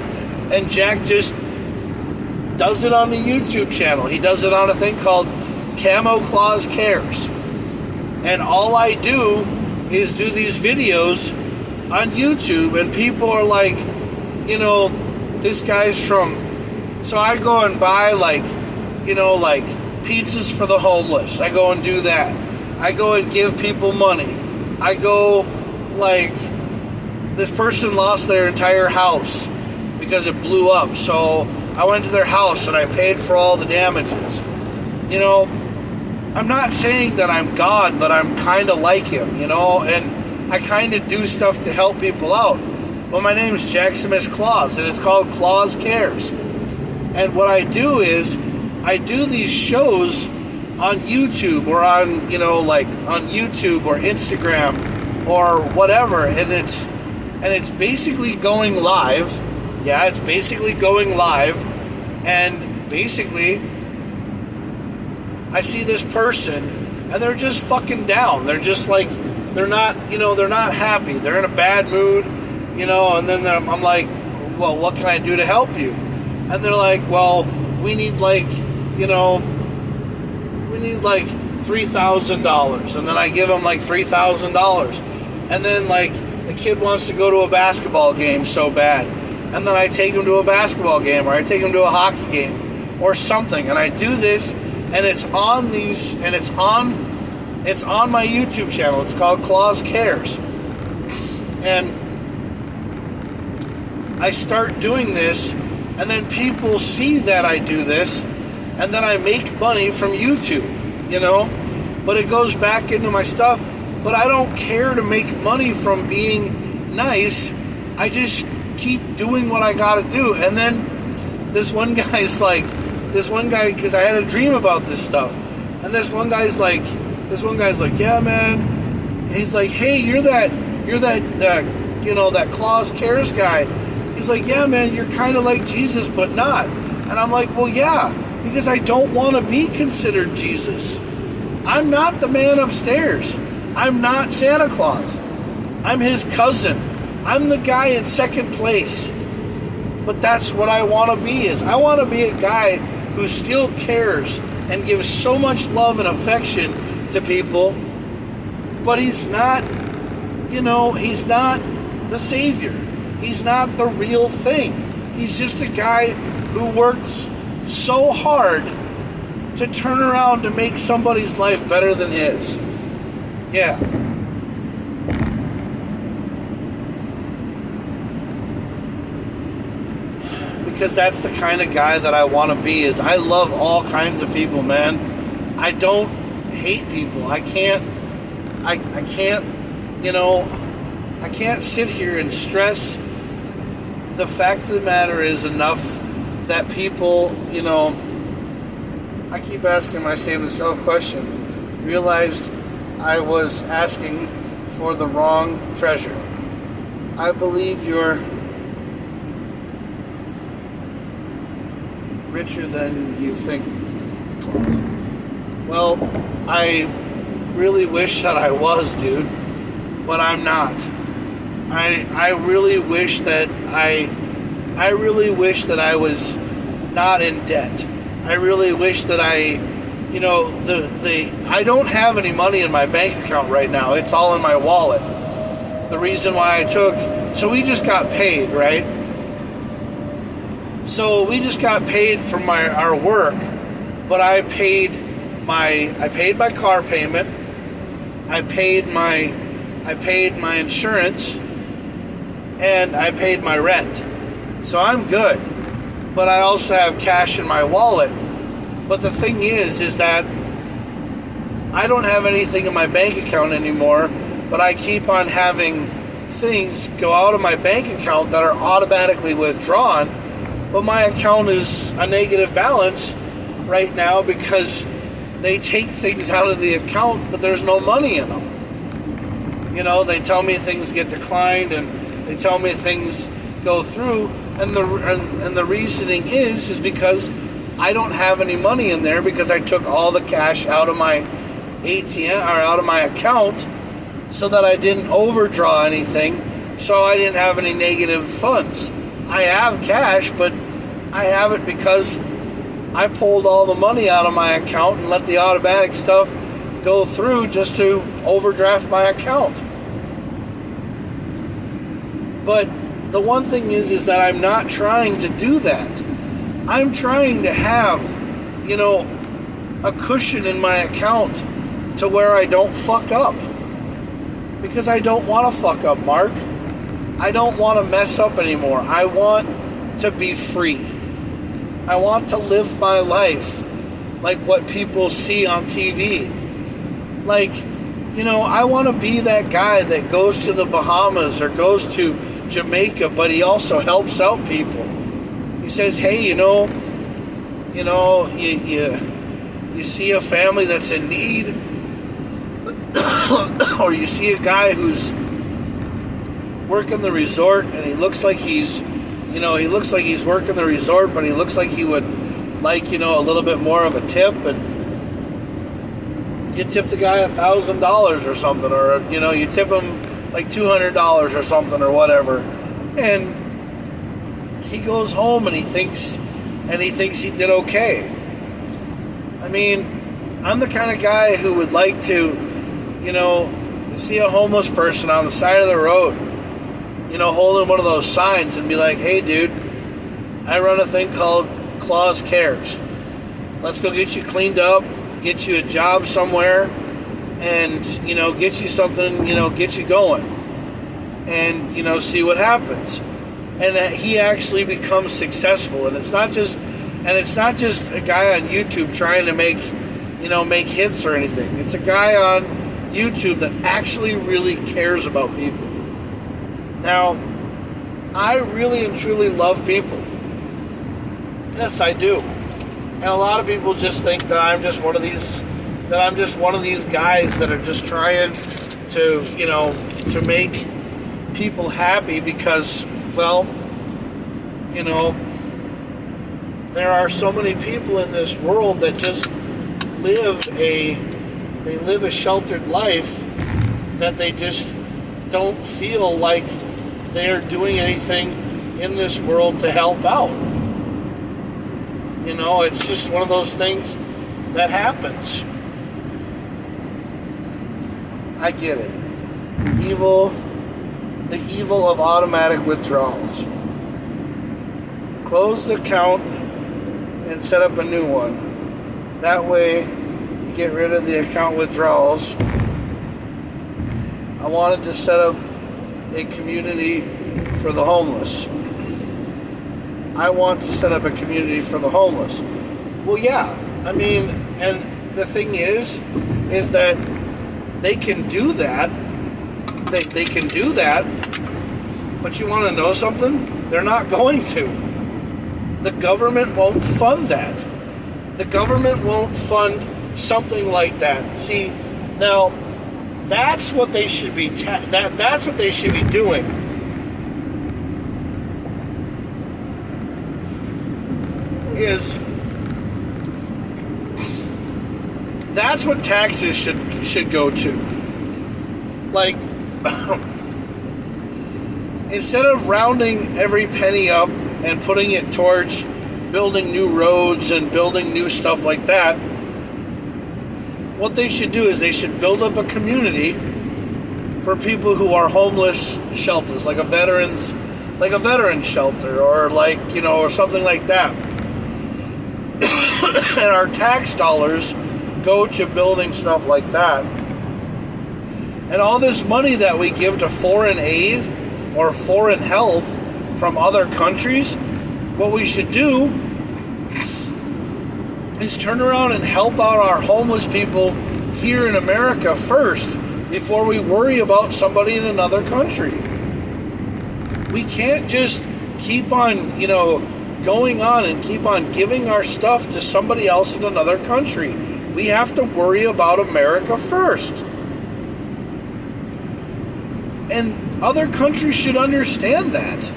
And Jack just does it on the YouTube channel. He does it on a thing called Camo Claus Cares. And all I do is do these videos on YouTube, and people are like, this guy's from... So I go and buy like pizzas for the homeless. I go and do that. I go and give people money. I go, this person lost their entire house because it blew up. So I went to their house and I paid for all the damages. I'm not saying that I'm God, but I'm kind of like him, and I kind of do stuff to help people out. Well, my name is Jackson S. Claus, and it's called Claus Cares. And what I do is, I do these shows on YouTube or on, on YouTube or Instagram or whatever, and it's basically going live. Yeah, it's basically going live, and basically I see this person and they're just fucking down. They're just like, they're not happy. They're in a bad mood, and then I'm like, well, what can I do to help you? And they're like, well, we need $3,000. And then I give them $3,000. And then the kid wants to go to a basketball game so bad. And then I take him to a basketball game, or I take him to a hockey game or something. And I do this, and it's on my YouTube channel. It's called Claus Cares. And I start doing this, and then people see that I do this, and then I make money from YouTube, but it goes back into my stuff. But I don't care to make money from being nice. I just keep doing what I gotta do. And then this one guy, because I had a dream about this stuff, and this one guy's like, yeah, man. And he's like, hey, you're that Claus Cares guy. He's like, yeah, man, you're kind of like Jesus, but not. And I'm like, well, yeah, because I don't want to be considered Jesus. I'm not the man upstairs. I'm not Santa Claus. I'm his cousin. I'm the guy in second place. But that's what I want to be. I want to be a guy who still cares and gives so much love and affection to people. But he's not, he's not the savior. He's not the real thing. He's just a guy who works so hard to turn around to make somebody's life better than his. Yeah. Because that's the kind of guy that I want to be. I love all kinds of people, man. I don't hate people. I can't sit here and stress. The fact of the matter is enough that people, I keep asking myself question, realized I was asking for the wrong treasure. I believe richer than you think, Claus. Well, I really wish that I was, dude, but I'm not. I really wish that I really wish that I was not in debt. I really wish that I don't have any money in my bank account right now. It's all in my wallet. The reason why so we just got paid, right? So we just got paid from our work, but I paid my car payment. I paid my insurance, and I paid my rent. So I'm good. But I also have cash in my wallet. But the thing is that I don't have anything in my bank account anymore, but I keep on having things go out of my bank account that are automatically withdrawn, but my account is a negative balance right now because they take things out of the account, but there's no money in them. They tell me things get declined, and they tell me things go through, and the reasoning is because I don't have any money in there because I took all the cash out of my ATM or out of my account so that I didn't overdraw anything, so I didn't have any negative funds. I have cash, but I have it because I pulled all the money out of my account and let the automatic stuff go through just to overdraft my account. But the one thing is that I'm not trying to do that. I'm trying to have, a cushion in my account to where I don't fuck up. Because I don't want to fuck up, Mark. I don't want to mess up anymore. I want to be free. I want to live my life like what people see on TV. Like, I want to be that guy that goes to the Bahamas or goes to Jamaica, but he also helps out people. He says, hey, you see a family that's in need, or you see a guy who's working the resort, and he looks like he's working the resort, but he looks like he would like, a little bit more of a tip, and you tip the guy $1,000 or something, or, you tip him like $200 or something or whatever, and he goes home and he thinks he did okay. I mean, I'm the kind of guy who would like to, see a homeless person on the side of the road, holding one of those signs and be like, hey, dude, I run a thing called Claus Cares. Let's go get you cleaned up, get you a job somewhere, and, get you something, get you going, and, see what happens. And that he actually becomes successful. And it's not just a guy on YouTube trying to make hits or anything. It's a guy on YouTube that actually really cares about people. Now, I really and truly love people. Yes, I do. And a lot of people just think that I'm just one of these guys that are just trying to make people happy because, well, there are so many people in this world that just live a sheltered life that they just don't feel like they're doing anything in this world to help out. It's just one of those things that happens. I get it. The evil of automatic withdrawals. Close the account and set up a new one. That way you get rid of the account withdrawals. I wanted to set up a community for the homeless. I want to set up a community for the homeless. Well, yeah. I mean, and the thing is that they can do that. They can do that. But you want to know something? They're not going to. The government won't fund that. The government won't fund something like that. See, now that's what they should be. That's what they should be doing. is that's what taxes should go to. Like, instead of rounding every penny up and putting it towards building new roads and building new stuff like that, what they should do is they should build up a community for people who are homeless shelters, like a veteran shelter, or or something like that. And our tax dollars go to building stuff like that. And all this money that we give to foreign aid or foreign health from other countries, what we should do is turn around and help out our homeless people here in America first before we worry about somebody in another country. We can't just keep on, going on and keep on giving our stuff to somebody else in another country. We have to worry about America first. And other countries should understand that.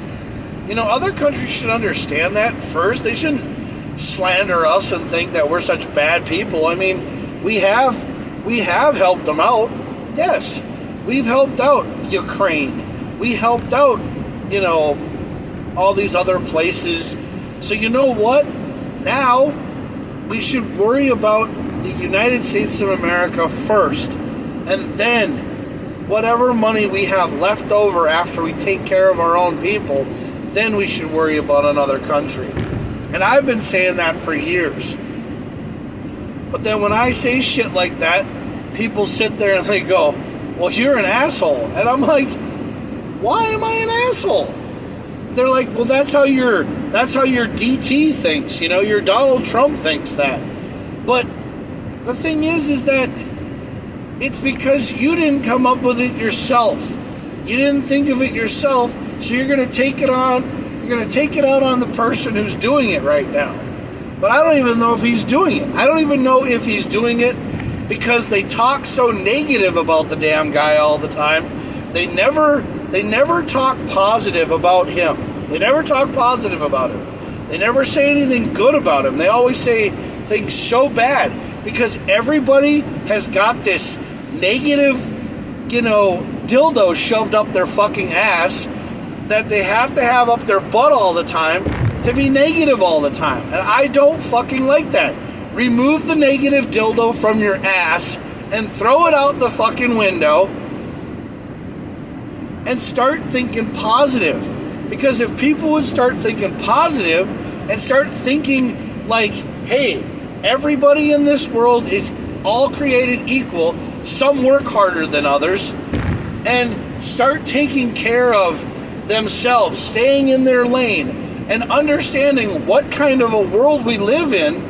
Other countries should understand that first. They shouldn't slander us and think that we're such bad people. I mean, we have helped them out. Yes, we've helped out Ukraine. We helped out, all these other places. So you know what? Now we should worry about the United States of America first, and then whatever money we have left over after we take care of our own people, then we should worry about another country. And I've been saying that for years. But then when I say shit like that, people sit there and they go, well, you're an asshole. And I'm like, why am I an asshole? They're like, well, that's how your DT thinks, your Donald Trump thinks that. But the thing is that it's because you didn't come up with it yourself. You didn't think of it yourself, so you're going to take it out on the person who's doing it right now. But I don't even know if he's doing it. I don't even know if he's doing it because they talk so negative about the damn guy all the time. They never talk positive about him. They never talk positive about him. They never say anything good about him. They always say things so bad because everybody has got this negative, dildo shoved up their fucking ass that they have to have up their butt all the time to be negative all the time. And I don't fucking like that. Remove the negative dildo from your ass and throw it out the fucking window and start thinking positive. Because if people would start thinking positive and start thinking like, hey, everybody in this world is all created equal, some work harder than others, and start taking care of themselves, staying in their lane, and understanding what kind of a world we live in,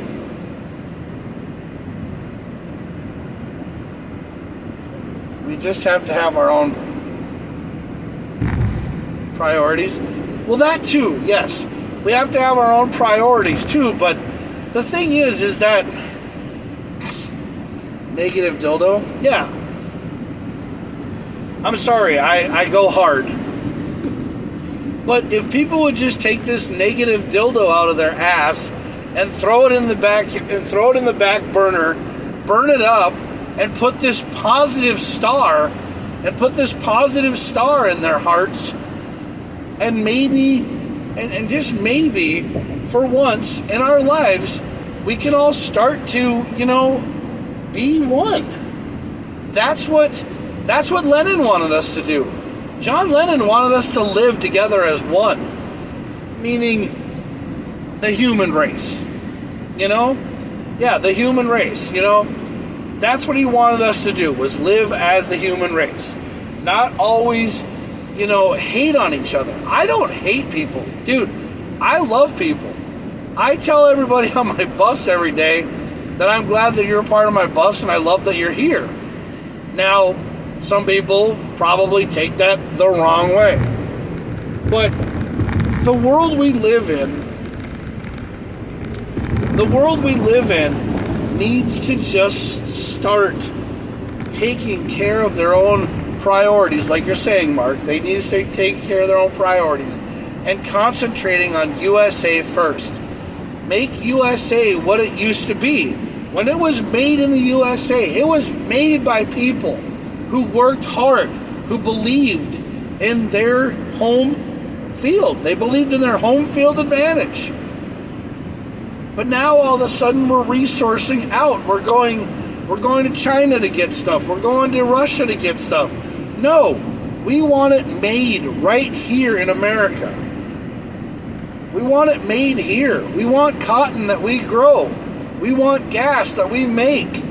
we just have to have our own priorities. Well, that too, yes. We have to have our own priorities too, but the thing is that negative dildo, yeah. I'm sorry, I go hard. But if people would just take this negative dildo out of their ass and throw it in the back burner, burn it up, and put this positive star in their hearts, and maybe, and just maybe, for once in our lives, we can all start to, be one. That's what Lennon wanted us to do. John Lennon wanted us to live together as one, meaning the human race. Yeah, the human race. That's what he wanted us to do, was live as the human race, not always, hate on each other. I don't hate people, dude. I love people. I tell everybody on my bus every day that I'm glad that you're a part of my bus and I love that you're here. Now, some people probably take that the wrong way. But the world we live in needs to just start taking care of their own priorities, like you're saying, Mark. They need to start taking care of their own priorities and concentrating on USA first. make USA what it used to be. When it was made in the USA, it was made by people who worked hard, who believed in their home field. They believed in their home field advantage. But now all of a sudden we're resourcing out. We're going to China to get stuff. We're going to Russia to get stuff. No, we want it made right here in America. We want it made here. We want cotton that we grow. We want gas that we make.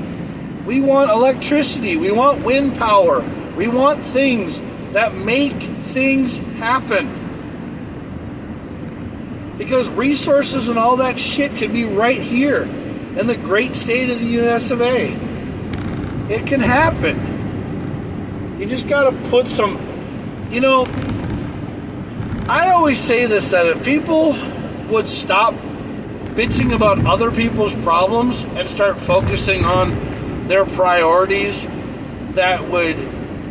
We want electricity. We want wind power. We want things that make things happen. Because resources and all that shit can be right here in the great state of the US of A. It can happen. You just got to put some, I always say this, that if people would stop bitching about other people's problems and start focusing on their priorities that would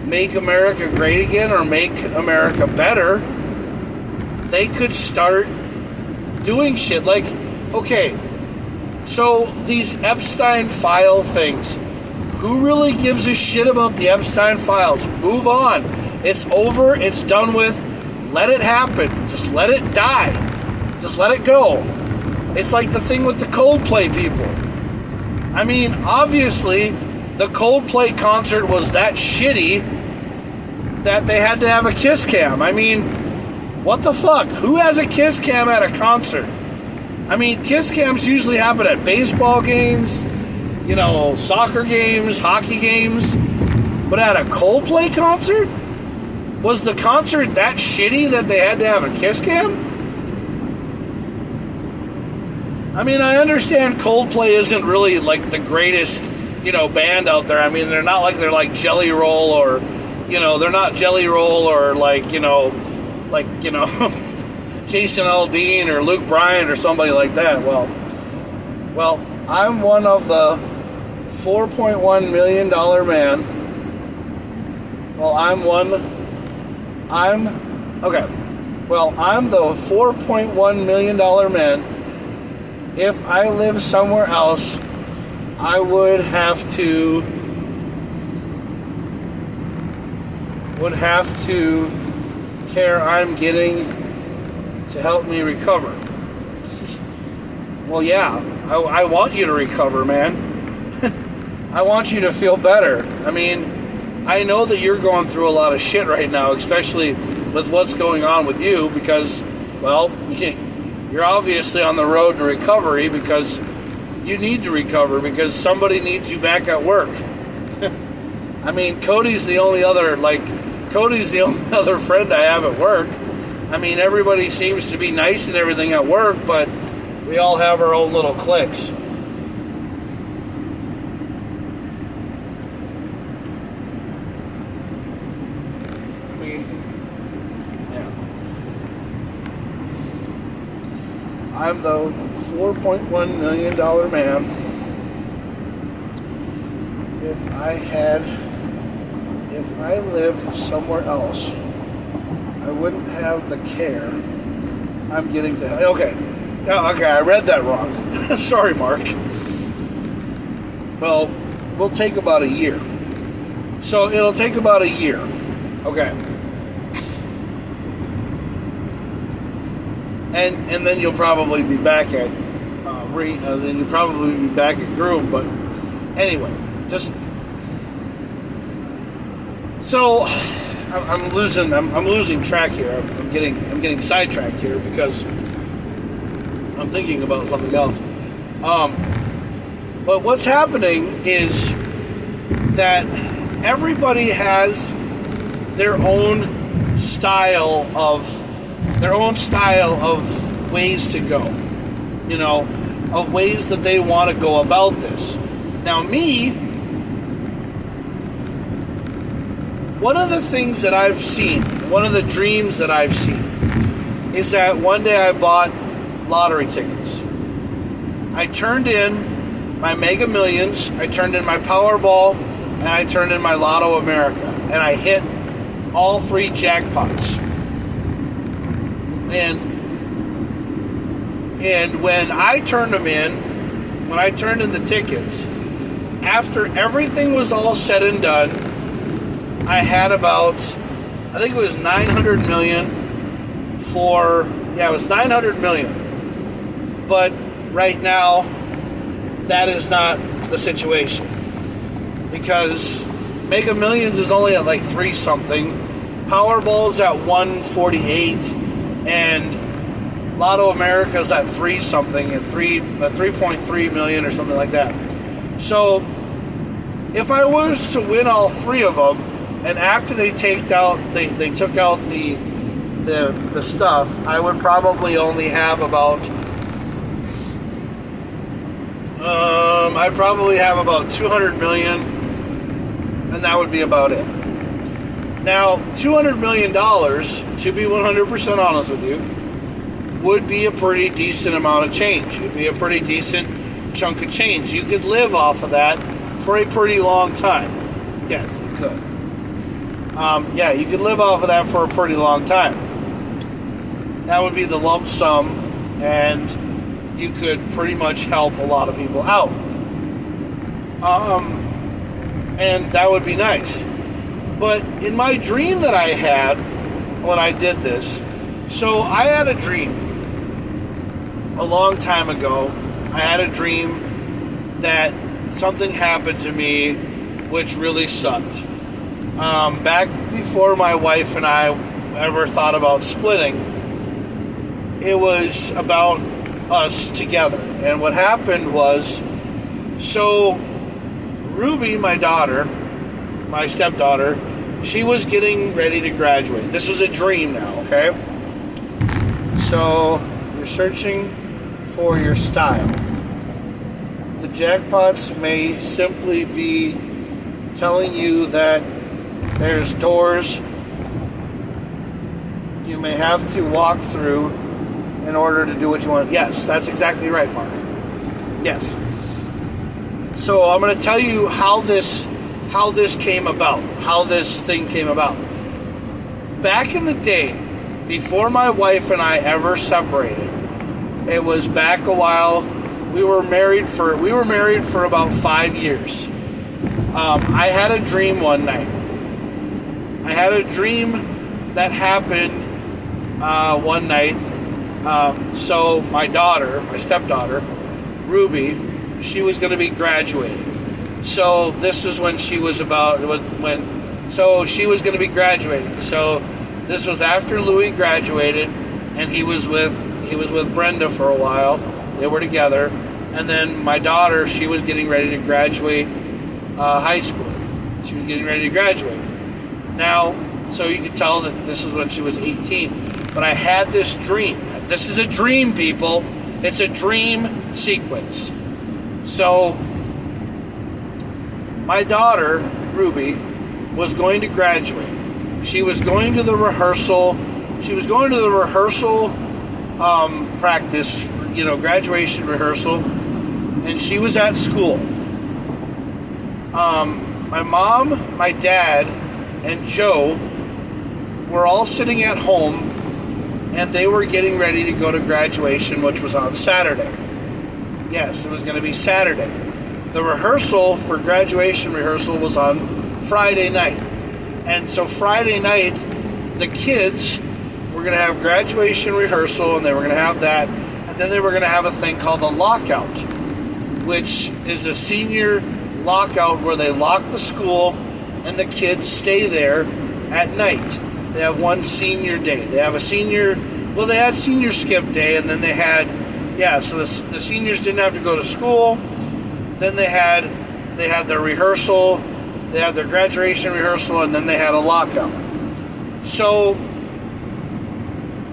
make America great again or make America better, they could start doing shit. Like, okay, so these Epstein file things, who really gives a shit about the Epstein files? Move on. It's over. It's done with. Let it happen. Just let it die. Just let it go. It's like the thing with the Coldplay people. I mean, obviously, the Coldplay concert was that shitty that they had to have a kiss cam. I mean, what the fuck? Who has a kiss cam at a concert? I mean, kiss cams usually happen at baseball games, soccer games, hockey games. But at a Coldplay concert? Was the concert that shitty that they had to have a kiss cam? I mean, I understand Coldplay isn't really like the greatest, band out there. I mean, they're not like they're like Jelly Roll or, they're not Jelly Roll or like, Jason Aldean or Luke Bryan or somebody like that. Well, I'm one of the $4.1 million man. Well, I'm the $4.1 million man. If I live somewhere else, I would have to care I'm getting to help me recover. Well, yeah, I want you to recover, man. I want you to feel better. I mean, I know that you're going through a lot of shit right now, especially with what's going on with you, because, well, you're obviously on the road to recovery because you need to recover because somebody needs you back at work. I mean, Cody's the only other friend I have at work. I mean, everybody seems to be nice and everything at work, but we all have our own little cliques. I'm the $4.1 million man. If I lived somewhere else, I wouldn't have the care I'm getting to. Okay, I read that wrong. Sorry, Mark. Well, we'll take about a year. So it'll take about a year. Okay. And then you'll probably be back at Groom. But anyway, just so I'm losing track here. I'm getting sidetracked here because I'm thinking about something else. But what's happening is that everybody has their own style of ways to go, of ways that they want to go about this. Now, me, one of the things that I've seen, one of the dreams that I've seen, is that one day I bought lottery tickets. I turned in my Mega Millions, I turned in my Powerball, and I turned in my Lotto America, and I hit all three jackpots. And And when I turned them in, when I turned in the tickets, after everything was all said and done, I had about, I think it was 900 million it was 900 million. But right now, that is not the situation. Because Mega Millions is only at like 3 something. Powerball's at 148. And Lotto America's at 3 something, at 3.3 million or something like that. So if I was to win all 3 of them, and after they took out the stuff, I would probably only have about I'd probably have about 200 million, and that would be about it. Now, $200 million, to be 100% honest with you, would be a pretty decent amount of change. It would be a pretty decent chunk of change. You could live off of that for a pretty long time. Yes, you could. You could live off of that for a pretty long time. That would be the lump sum, and you could pretty much help a lot of people out. And that would be nice. But in my dream that I had when I did this, so I had a dream a long time ago. I had a dream that something happened to me which really sucked. Back before my wife and I ever thought about splitting, it was about us together. And what happened was, so Ruby, my daughter, my stepdaughter, she was getting ready to graduate. This was a dream now, okay? So you're searching for your style. The jackpots may simply be telling you that there's doors you may have to walk through in order to do what you want. Yes, that's exactly right, Mark. Yes. So I'm going to tell you how this came about, how this thing came about. Back in the day, before my wife and I ever separated, it was back a while. We were married for about 5 years. I had a dream one night. I had a dream that happened one night. So my daughter, my stepdaughter, Ruby, she was going to be graduating. So this was when she was so she was going to be graduating. So this was after Louis graduated, and he was with Brenda for a while. They were together. And then my daughter, she was getting ready to graduate high school. She was getting ready to graduate. Now, so you could tell that this was when she was 18. But I had this dream. This is a dream, people. It's a dream sequence. So my daughter, Ruby, was going to graduate. She was going to the rehearsal. She was going to the rehearsal practice, graduation rehearsal. And she was at school. My mom, my dad, and Joe were all sitting at home, and they were getting ready to go to graduation, which was on Saturday. Yes, it was going to be Saturday. The rehearsal for graduation rehearsal was on Friday night. And so Friday night, the kids were going to have graduation rehearsal, and they were going to have that. And then they were going to have a thing called a lockout, which is a senior lockout where they lock the school and the kids stay there at night. They have one senior day. They have they had senior skip day, and then they had, so the seniors didn't have to go to school. Then they had their rehearsal, they had their graduation rehearsal, and then they had a lockout. So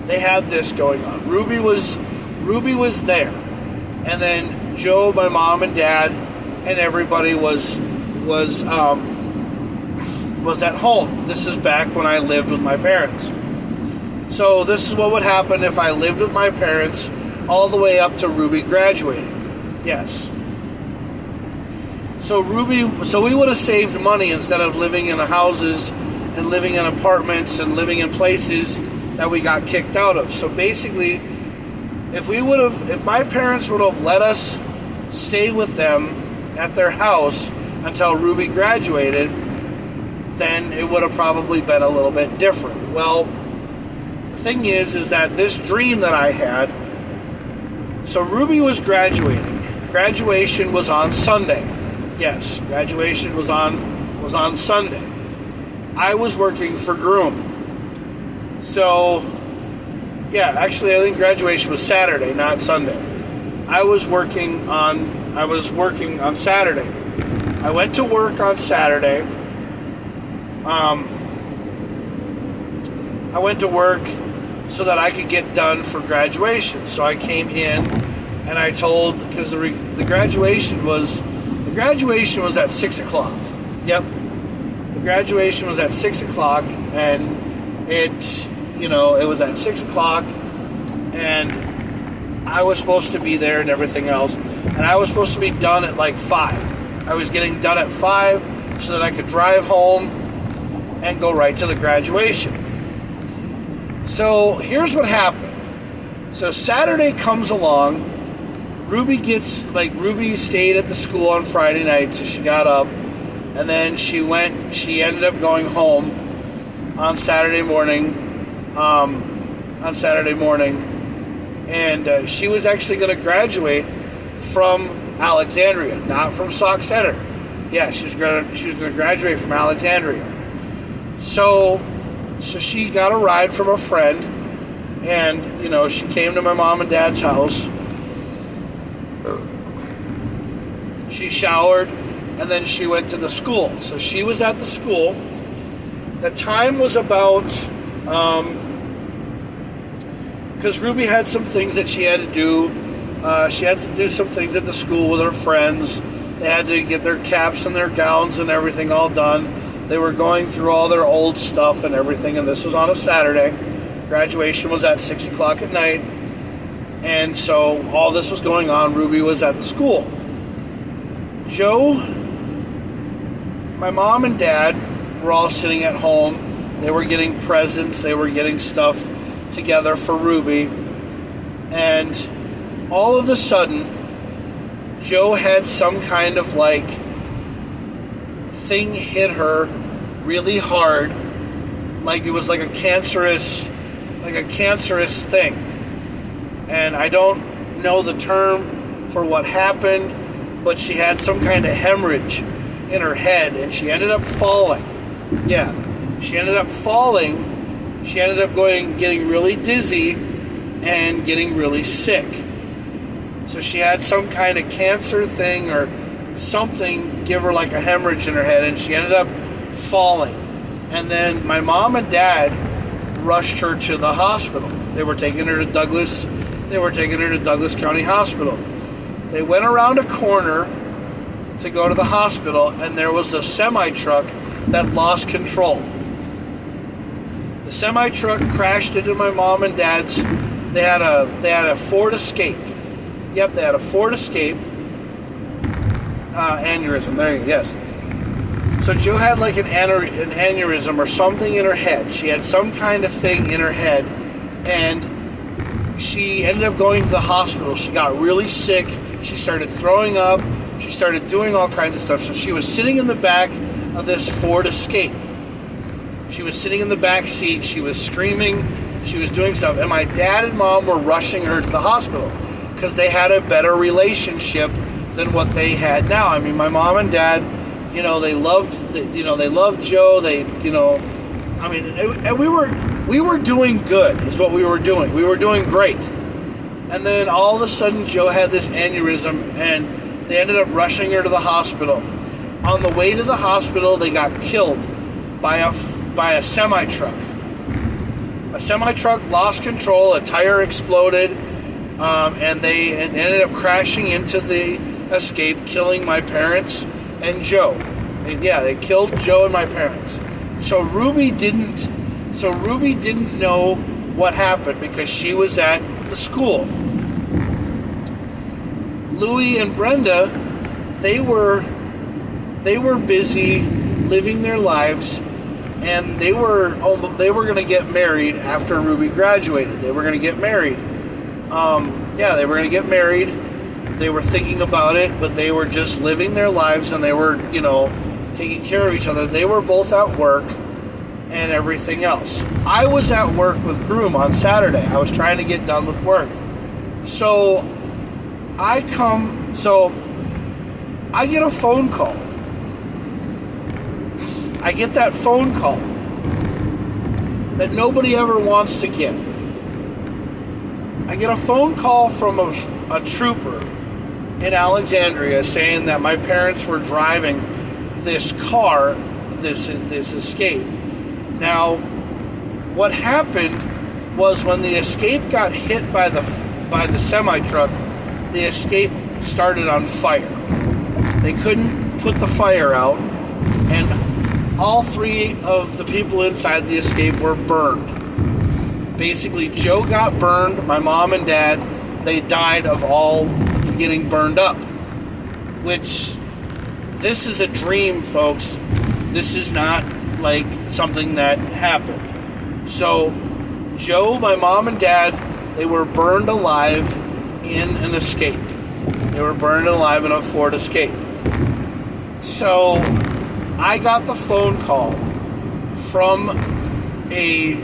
they had this going on. Ruby was there, and then Joe, my mom and dad, and everybody was at home. This is back when I lived with my parents. So this is what would happen if I lived with my parents all the way up to Ruby graduating. Yes. So we would have saved money instead of living in houses and living in apartments and living in places that we got kicked out of. So basically, if my parents would have let us stay with them at their house until Ruby graduated, then it would have probably been a little bit different. Well, the thing is that this dream that I had, so Ruby was graduating. Graduation was on Sunday. Yes, graduation was on Sunday. I was working for Groom. So, yeah, actually I think graduation was Saturday, not Sunday. I was working on Saturday. I went to work on Saturday. I went to work so that I could get done for graduation. So I came in and I told, because the graduation was at 6 o'clock. Yep. The graduation was at 6 o'clock, and it was at 6 o'clock, and I was supposed to be there and everything else, and I was supposed to be done at like 5. I was getting done at 5 so that I could drive home and go right to the graduation. So here's what happened. So Saturday comes along. Ruby stayed at the school on Friday night, so she got up, and then she ended up going home on Saturday morning, and she was actually going to graduate from Alexandria, not from Sauk Center. Yeah, she was going to graduate from Alexandria. So she got a ride from a friend, and she came to my mom and dad's house. She showered, and then she went to the school. So she was at the school. The time was about, because Ruby had some things that she had to do. She had to do some things at the school with her friends. They had to get their caps and their gowns and everything all done. They were going through all their old stuff and everything, and this was on a Saturday. Graduation was at 6 o'clock at night, and so all this was going on. Ruby was at the school. Joe, my mom and dad were all sitting at home. They were getting presents. They were getting stuff together for Ruby. And all of a sudden, Joe had some kind of thing hit her really hard. Like it was like a cancerous thing. And I don't know the term for what happened, but she had some kind of hemorrhage in her head, and she ended up falling. Yeah, she ended up falling. She ended up getting really dizzy and getting really sick. So she had some kind of cancer thing or something give her like a hemorrhage in her head, and she ended up falling. And then my mom and dad rushed her to the hospital. They were taking her to Douglas County Hospital. They went around a corner to go to the hospital, and there was a semi-truck that lost control. The semi-truck crashed into my mom and dad's. They had a Ford Escape. Yep, they had a Ford Escape. Aneurysm. There you go. Yes. So Joe had like an aneurysm or something in her head. She had some kind of thing in her head, and she ended up going to the hospital. She got really sick. She started throwing up. She started doing all kinds of stuff. So she was sitting in the back of this Ford Escape. She was sitting in the back seat. She was screaming. She was doing stuff. And my dad and mom were rushing her to the hospital because they had a better relationship than what they had now. I mean, my mom and dad, they loved Joe. And we were doing good is what we were doing. We were doing great. And then all of a sudden, Joe had this aneurysm, and they ended up rushing her to the hospital. On the way to the hospital, they got killed by a semi-truck. A semi-truck lost control, a tire exploded, and they ended up crashing into the Escape, killing my parents and Joe. And yeah, they killed Joe and my parents. So Ruby didn't know what happened because she was at the school. Louie and Brenda, they were busy living their lives, and they were going to get married after Ruby graduated. They were going to get married. Yeah, they were going to get married. They were thinking about it, but they were just living their lives, and they were, taking care of each other. They were both at work and everything else. I was at work with Groom on Saturday. I was trying to get done with work. So I get a phone call. I get that phone call that nobody ever wants to get. I get a phone call from a trooper in Alexandria saying that my parents were driving this car, this Escape. Now, what happened was when the Escape got hit by the semi-truck, the Escape started on fire. They couldn't put the fire out, and all three of the people inside the Escape were burned. Basically, Joe got burned, my mom and dad, they died of all getting burned up. Which, this is a dream, folks. This is not like something that happened. So, Joe, my mom and dad, they were burned alive in an Escape. They were burned alive in a Ford Escape. So, I got the phone call from a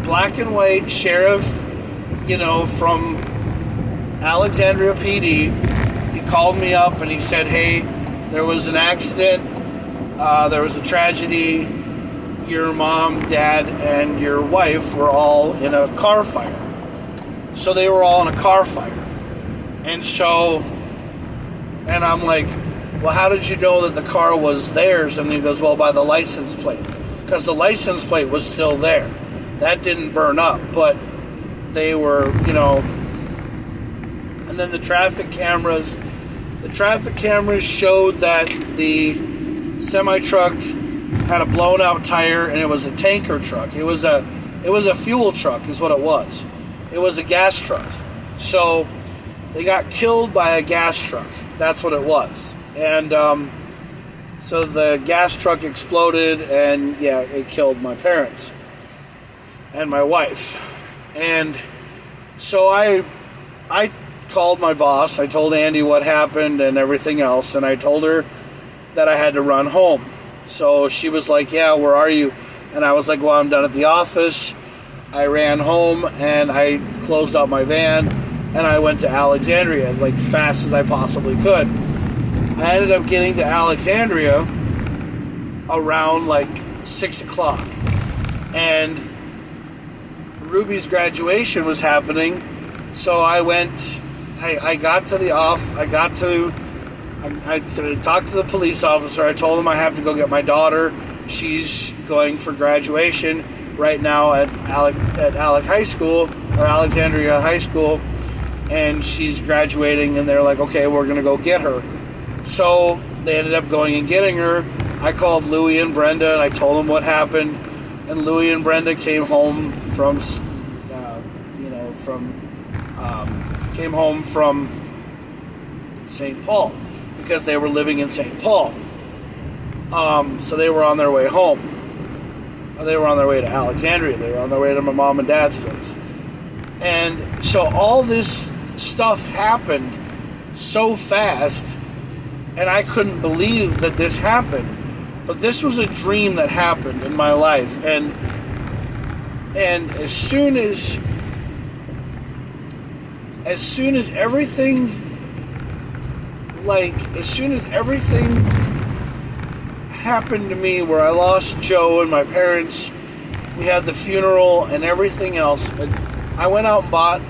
black and white sheriff, from Alexandria PD. He called me up and he said, hey, there was an accident, there was a tragedy, your mom, dad, and your wife were all in a car fire. So they were all in a car fire. And I'm like, well, how did you know that the car was theirs? And he goes, well, by the license plate. Because the license plate was still there. That didn't burn up, but they were, and then the traffic cameras showed that the semi-truck had a blown out tire, and it was a tanker truck. It was a fuel truck is what it was. It was a gas truck. So they got killed by a gas truck. That's what it was. And so the gas truck exploded, and yeah, it killed my parents and my wife. And so I called my boss. I told Andy what happened and everything else, and I told her that I had to run home. So she was like, yeah, where are you? And I was like, well, I'm done at the office. I ran home and I closed up my van and I went to Alexandria like fast as I possibly could. I ended up getting to Alexandria around like 6 o'clock, and Ruby's graduation was happening. So I went, I talked to the police officer. I told him I have to go get my daughter. She's going for graduation right now at Alexandria High School, and she's graduating, and they're like, okay, we're going to go get her. So they ended up going and getting her. I called Louie and Brenda, and I told them what happened, and Louie and Brenda came home from St. Paul, because they were living in St. Paul. So they were on their way home. They were on their way to Alexandria. They were on their way to my mom and dad's place. And so all this stuff happened so fast, and I couldn't believe that this happened. But this was a dream that happened in my life. And as soon as everything happened to me, where I lost Joe and my parents, we had the funeral and everything else, I went out and bought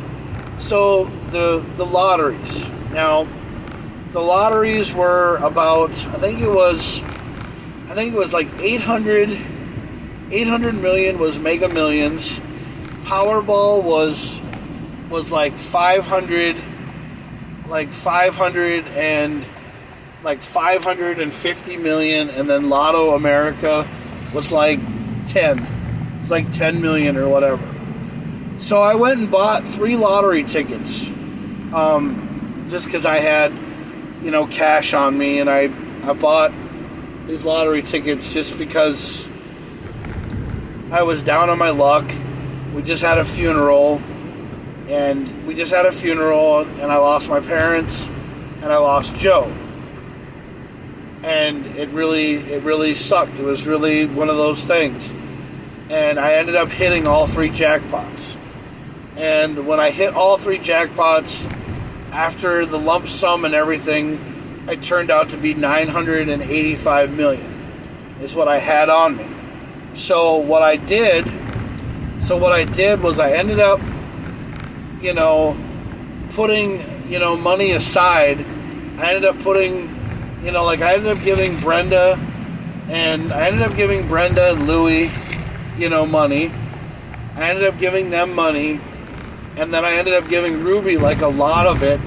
the lotteries. Now, the lotteries were about, I think it was like 800 million was Mega Millions. Powerball was like 500 and like 550 million, and then Lotto America was like 10. It was like 10 million or whatever. So I went and bought 3 lottery tickets, just because I had, cash on me, and I bought these lottery tickets just because I was down on my luck. We just had a funeral, And we just had a funeral, and I lost my parents, and I lost Joe. And it really sucked. It was really one of those things. And I ended up hitting all 3 jackpots. And when I hit all 3 jackpots, after the lump sum and everything, it turned out to be $985 million is what I had on me. So what I did was I ended up, putting, money aside. I ended up putting, I ended up giving Brenda and Louie, money. I ended up giving them money, and then I ended up giving Ruby like a lot of it.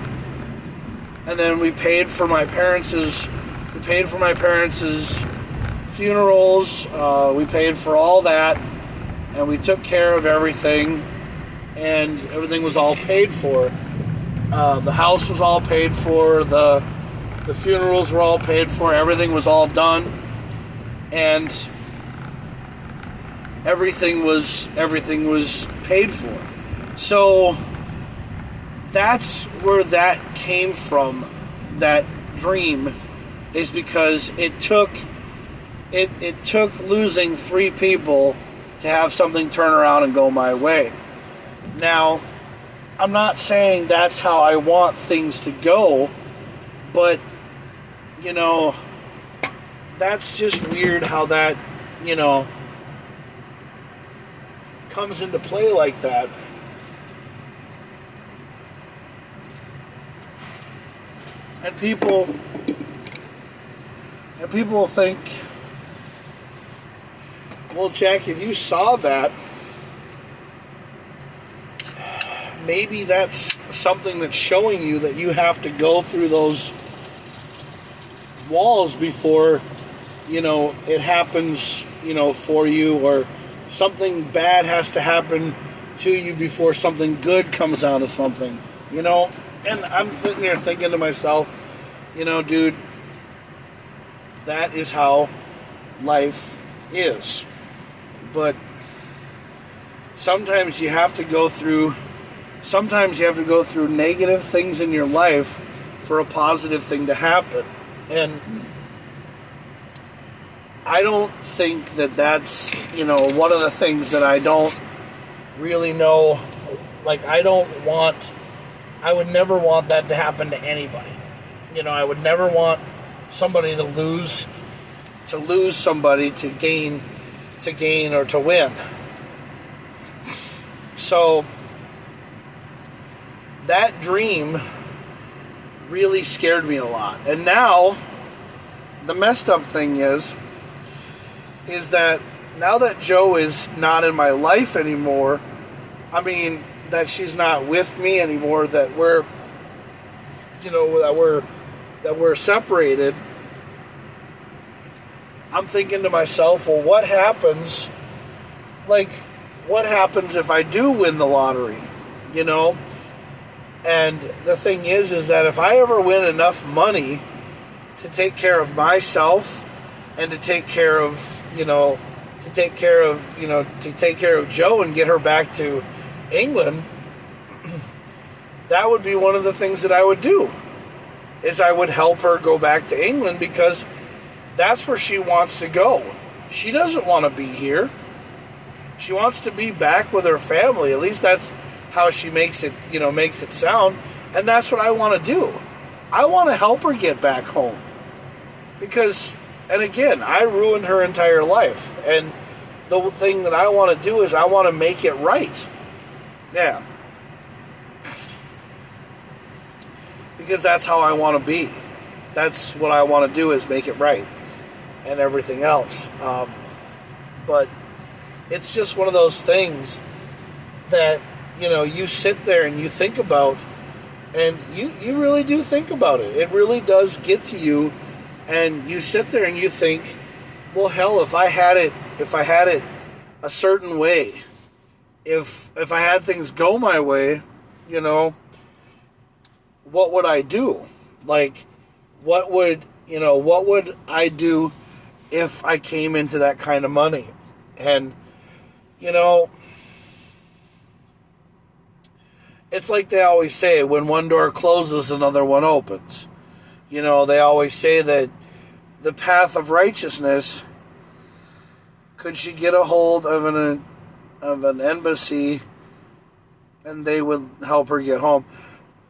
And then we paid for my parents' funerals. We paid for all that, and we took care of everything, and everything was all paid for. The house was all paid for. The funerals were all paid for. Everything was all done, and everything was paid for. So that's where that came from. That dream is because it took losing 3 people to have something turn around and go my way. Now, I'm not saying that's how I want things to go, but that's just weird how that comes into play like that. And people will think, well, Jack, if you saw that, maybe that's something that's showing you that you have to go through those walls before, it happens, for you, or something bad has to happen to you before something good comes out of something, And I'm sitting there thinking to myself, dude, that is how life is. But sometimes you have to go through negative things in your life for a positive thing to happen. And I don't think that that's, one of the things that I don't really know. Like, I would never want that to happen to anybody. I would never want somebody to lose somebody to gain or to win. So that dream really scared me a lot. And now the messed up thing is that now that Joe is not in my life anymore, that she's not with me anymore, that we're separated, I'm thinking to myself, well, what happens if I do win the lottery, And the thing is that if I ever win enough money to take care of myself and to take care of Joe and get her back to England, that would be one of the things that I would do, is I would help her go back to England, because that's where she wants to go. She doesn't want to be here. She wants to be back with her family. At least that's how she makes it sound. And that's what I want to do. I want to help her get back home. Because, and again, I ruined her entire life. And the thing that I want to do is I want to make it right. Yeah. Because that's how I want to be. That's what I want to do, is make it right. And everything else. But it's just one of those things that, you sit there and you think about, and you really do think about it. It really does get to you, and you sit there and you think, well, hell, if I had it a certain way, if I had things go my way, what would I do? Like, what would I do if I came into that kind of money? And, it's like they always say, when one door closes, another one opens. You know, they always say that the path of righteousness, could she get a hold of an embassy and they would help her get home?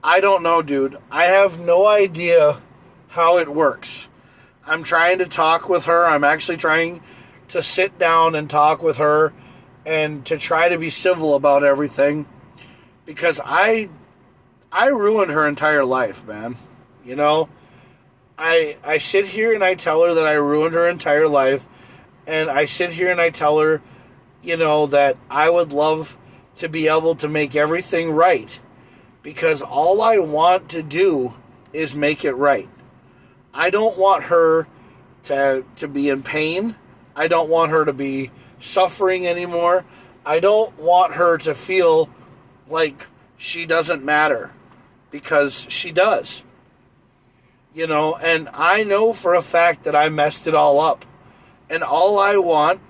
I don't know, dude. I have no idea how it works. I'm trying to talk with her. I'm actually trying to sit down and talk with her and to try to be civil about everything, because I ruined her entire life, man. You know, I sit here and I tell her that I ruined her entire life, and I sit here and I tell her, you know, that I would love to be able to make everything right, because all I want to do is make it right. I don't want her to be in pain. I don't want her to be suffering anymore. I don't want her to feel like she doesn't matter, because she does. You know, and I know for a fact that I messed it all up. And all I want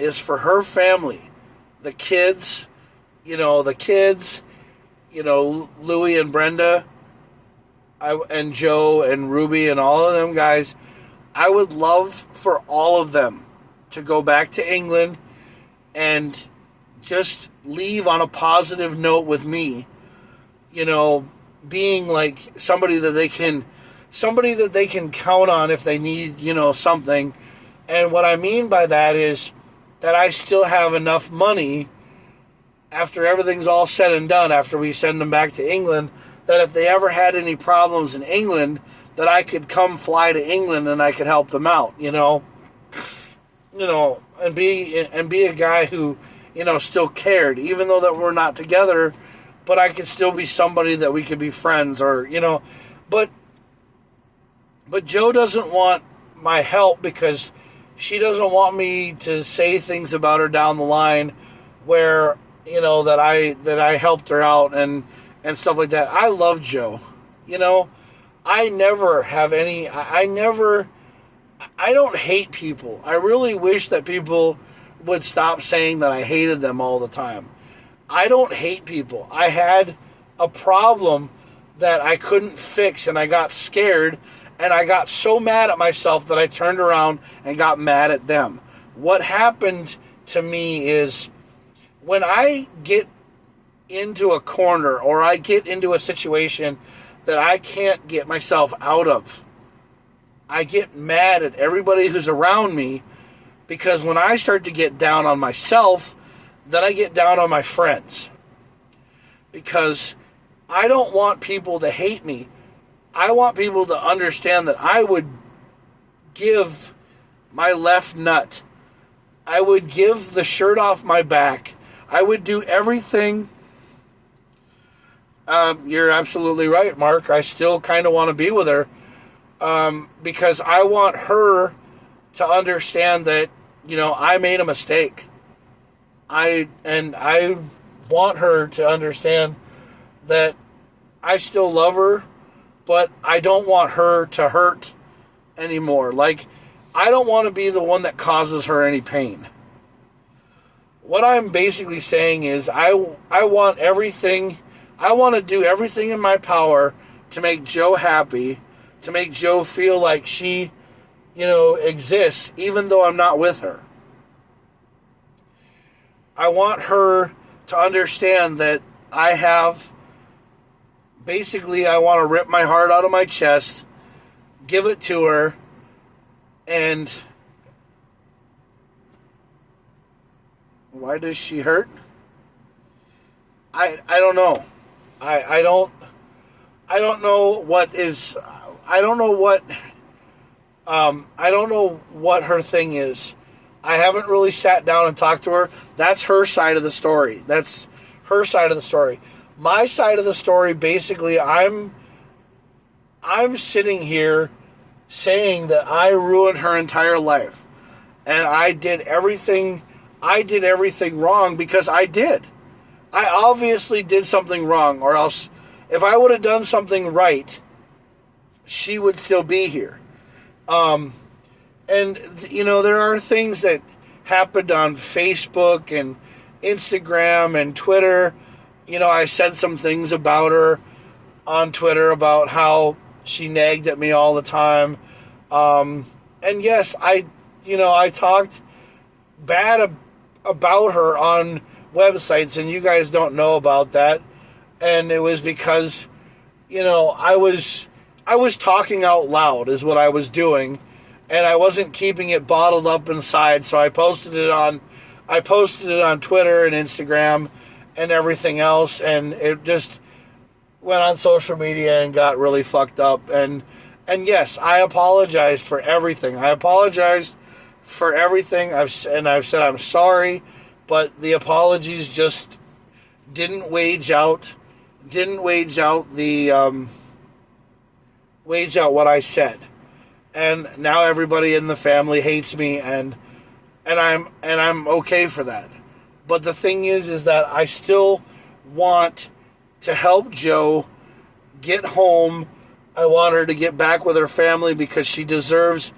is for her family, the kids, Louie and Brenda, and Joe and Ruby and all of them guys. I would love for all of them to go back to England and just leave on a positive note with me, you know, being like somebody that they can count on if they need, you know, something. And what I mean by that is that I still have enough money after everything's all said and done, after we send them back to England, that if they ever had any problems in England, that I could come fly to England and I could help them out, you know, and be a guy who, you know, still cared, even though that we're not together, but I could still be somebody that we could be friends, or, you know, but Joe doesn't want my help, because she doesn't want me to say things about her down the line where, you know, that I helped her out and stuff like that. I love Joe, you know. I don't hate people. I really wish that people would stop saying that I hated them all the time. I don't hate people. I had a problem that I couldn't fix, and I got scared, and I got so mad at myself that I turned around and got mad at them. What happened to me is, when I get into a corner or I get into a situation that I can't get myself out of, I get mad at everybody who's around me, because when I start to get down on myself, then I get down on my friends. Because I don't want people to hate me. I want people to understand that I would give my left nut. I would give the shirt off my back. I would do everything. You're absolutely right, Mark. I still kind of want to be with her, because I want her to understand that, you know, I made a mistake. I want her to understand that I still love her, but I don't want her to hurt anymore. Like, I don't want to be the one that causes her any pain. What I'm basically saying is I want everything. I want to do everything in my power to make Joe happy, to make Joe feel like she, you know, exists, even though I'm not with her. I want her to understand that I want to rip my heart out of my chest, give it to her, and why does she hurt? I don't know. I don't know what is, I don't know what her thing is. I haven't really sat down and talked to her. That's her side of the story. That's her side of the story. My side of the story, basically, I'm sitting here saying that I ruined her entire life. And I did everything wrong, because I did. I obviously did something wrong, or else if I would have done something right, she would still be here. And, you know, there are things that happened on Facebook and Instagram and Twitter. You know, I said some things about her on Twitter about how she nagged at me all the time. And yes, I talked bad about her on websites, and you guys don't know about that. And it was because, I was talking out loud is what I was doing, and I wasn't keeping it bottled up inside. So I posted it on Twitter and Instagram and everything else, and it just went on social media and got really fucked up. And yes, I apologized for everything. I've said I'm sorry, but the apologies just didn't wage out what I said. And now everybody in the family hates me, and I'm okay for that. But the thing is that I still want to help Jo get home. I want her to get back with her family because she deserves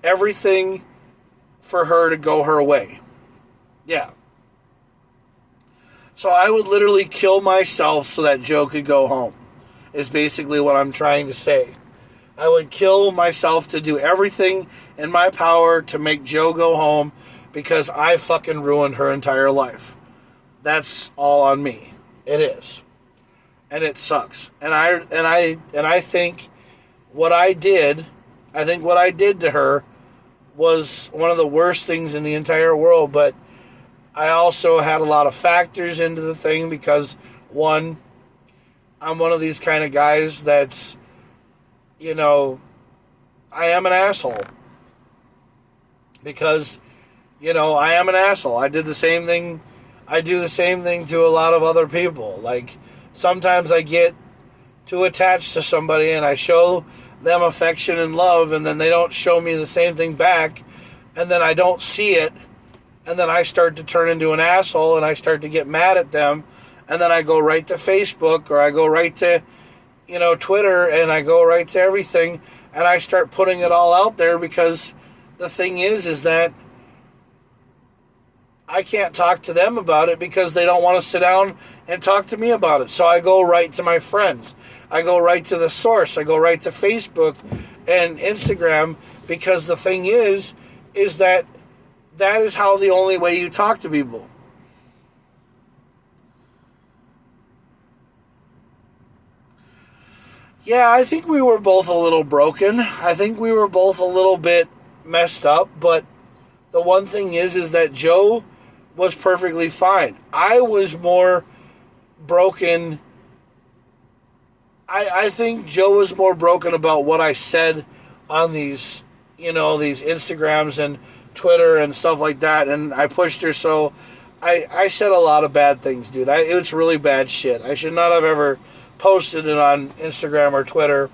everything for her to go her way. Yeah. So I would literally kill myself so that Jo could go home, is basically what I'm trying to say. I would kill myself to do everything in my power to make Jo go home because I fucking ruined her entire life. That's all on me. It is. And it sucks. And I think what I did to her was one of the worst things in the entire world, but I also had a lot of factors into the thing because, one, I'm one of these kind of guys that's, I am an asshole. Because, I am an asshole. I do the same thing to a lot of other people. Like, sometimes I get too attached to somebody and I show them affection and love, and then they don't show me the same thing back, and then I don't see it, and then I start to turn into an asshole and I start to get mad at them, and then I go right to Facebook, or I go right to Twitter, and I go right to everything, and I start putting it all out there because the thing is that I can't talk to them about it because they don't want to sit down and talk to me about it. So I go right to my friends. I go right to the source. I go right to Facebook and Instagram because the thing is that is how the only way you talk to people. Yeah, I think we were both a little broken. I think we were both a little bit messed up, but the one thing is that Jo was perfectly fine. I was more broken. I think Jo was more broken about what I said on these, these Instagrams and Twitter and stuff like that, and I pushed her, so I said a lot of bad things, dude. It was really bad shit. I should not have ever posted it on Instagram or Twitter,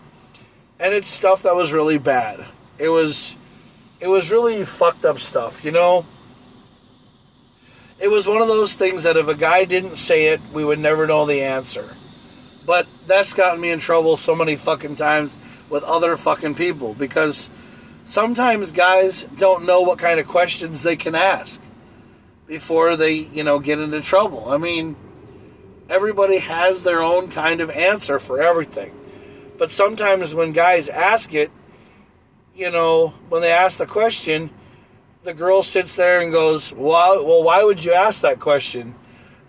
and it's stuff that was really bad. It was really fucked up stuff, It was one of those things that if a guy didn't say it, we would never know the answer. But that's gotten me in trouble so many fucking times with other fucking people, because sometimes guys don't know what kind of questions they can ask before they, get into trouble. I mean, everybody has their own kind of answer for everything. But sometimes when guys ask it, when they ask the question, the girl sits there and goes, well, why would you ask that question?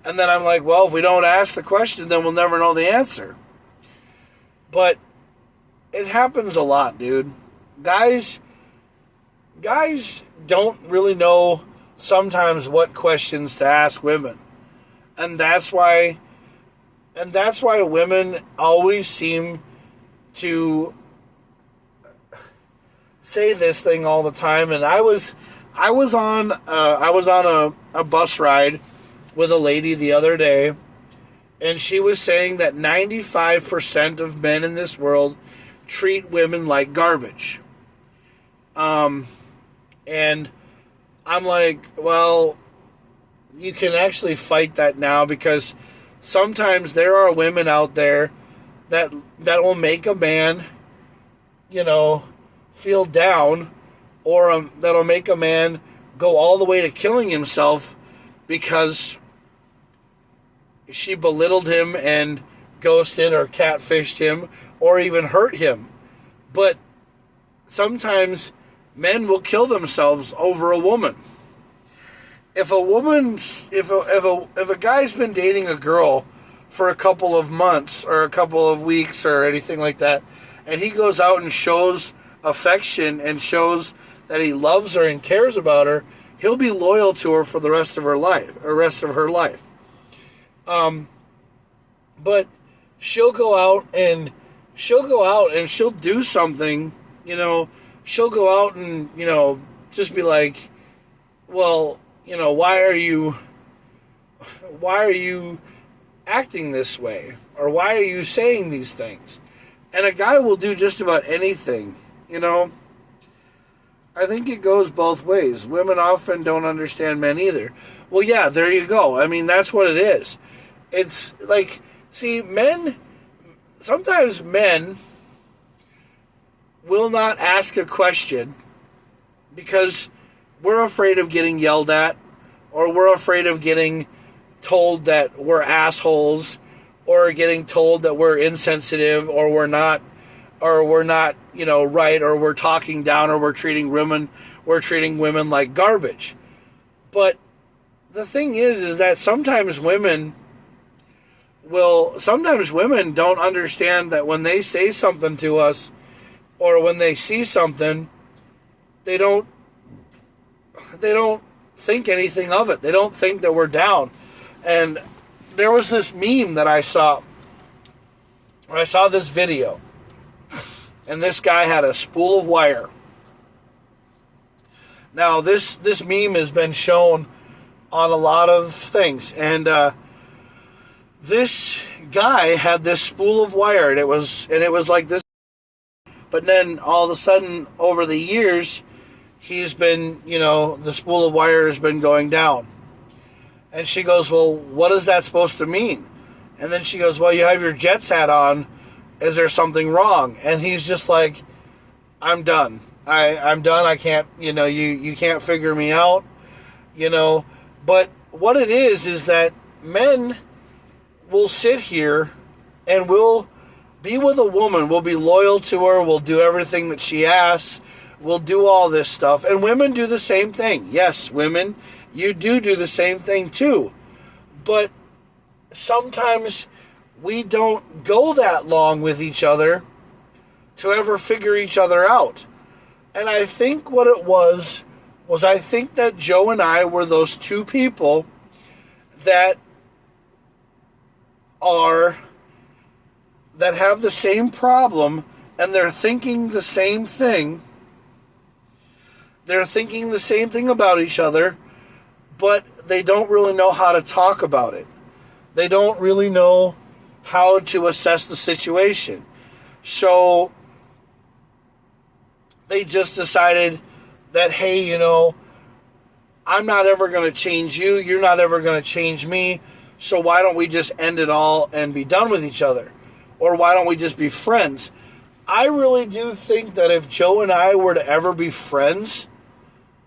And then I'm like, well, if we don't ask the question, then we'll never know the answer. But it happens a lot, dude. Guys don't really know sometimes what questions to ask women. And that's why women always seem to say this thing all the time. And I was on a bus ride with a lady the other day, and she was saying that 95% of men in this world treat women like garbage. And I'm like, well, you can actually fight that now, because sometimes there are women out there that will make a man, feel down, or that'll make a man go all the way to killing himself because she belittled him and ghosted or catfished him or even hurt him. But sometimes men will kill themselves over a woman. If a guy's been dating a girl for a couple of months or a couple of weeks or anything like that, and he goes out and shows affection and shows that he loves her and cares about her, he'll be loyal to her for the rest of her life, But she'll go out and she'll do something, she'll go out and, just be like, well, why are you acting this way? Or why are you saying these things? And a guy will do just about anything, I think it goes both ways. Women often don't understand men either. Well, yeah, there you go. I mean, that's what it is. It's like, see, sometimes men will not ask a question because we're afraid of getting yelled at, or we're afraid of getting told that we're assholes, or getting told that we're insensitive, or we're not, right, or we're talking down, or we're treating women like garbage. But the thing is that sometimes women don't understand that when they say something to us, or when they see something, they don't think anything of it. They don't think that we're down. And there was this meme that I saw, where I saw this video, and this guy had a spool of wire. Now, this meme has been shown on a lot of things, and this guy had this spool of wire, and it was like this. But then all of a sudden, over the years, he's been, the spool of wire has been going down. And she goes, well, what is that supposed to mean? And then she goes, well, you have your Jets hat on. Is there something wrong? And he's just like, I'm done. I'm done. I can't, you can't figure me out, But what it is that men will sit here and we'll be with a woman. We'll be loyal to her. We'll do everything that she asks. We'll do all this stuff. And women do the same thing. Yes, women, you do the same thing too. But sometimes we don't go that long with each other to ever figure each other out. And I think what it was I think that Joe and I were those two people that have the same problem, and they're thinking the same thing. They're thinking the same thing about each other, but they don't really know how to talk about it. They don't really know how to assess the situation. So they just decided that, hey, I'm not ever going to change you. You're not ever going to change me. So why don't we just end it all and be done with each other? Or why don't we just be friends? I really do think that if Joe and I were to ever be friends,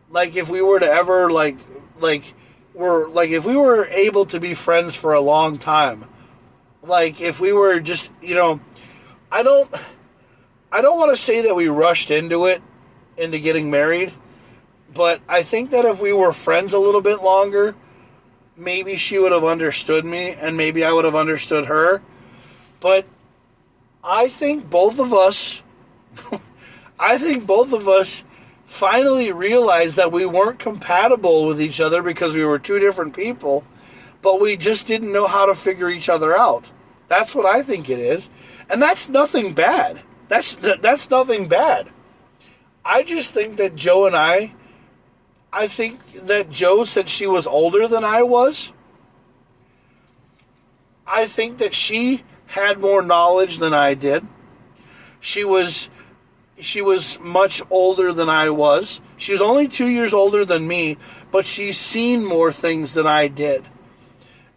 like if we were to ever if we were able to be friends for a long time, like if we were just, I don't want to say that we rushed into getting married, but I think that if we were friends a little bit longer, maybe she would have understood me and maybe I would have understood her. But I think both of us finally realized that we weren't compatible with each other because we were two different people, but we just didn't know how to figure each other out. That's what I think it is. And that's nothing bad. That's nothing bad. I just think that Joe and I think that Joe, since she was older than I was, I think that she had more knowledge than I did. She was much older than I was. She was only 2 years older than me, but she's seen more things than I did.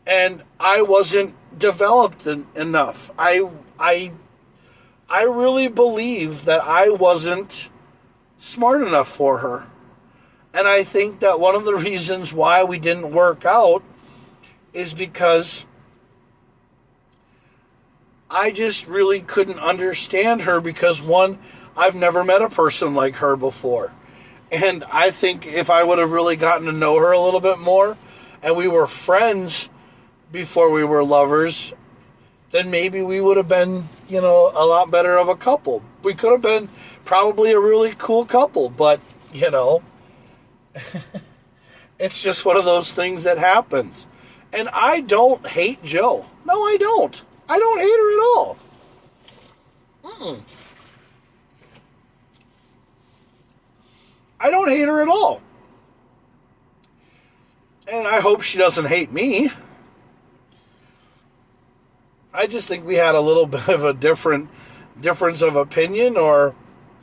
And I wasn't developed enough. I really believe that I wasn't smart enough for her. And I think that one of the reasons why we didn't work out is because I just really couldn't understand her because, one, I've never met a person like her before. And I think if I would have really gotten to know her a little bit more and we were friends before we were lovers, then maybe we would have been, a lot better of a couple. We could have been probably a really cool couple, but, it's just one of those things that happens. And I don't hate Jo. No, I don't. I don't hate her at all. Mm-mm. I don't hate her at all. And I hope she doesn't hate me. I just think we had a little bit of a difference of opinion, or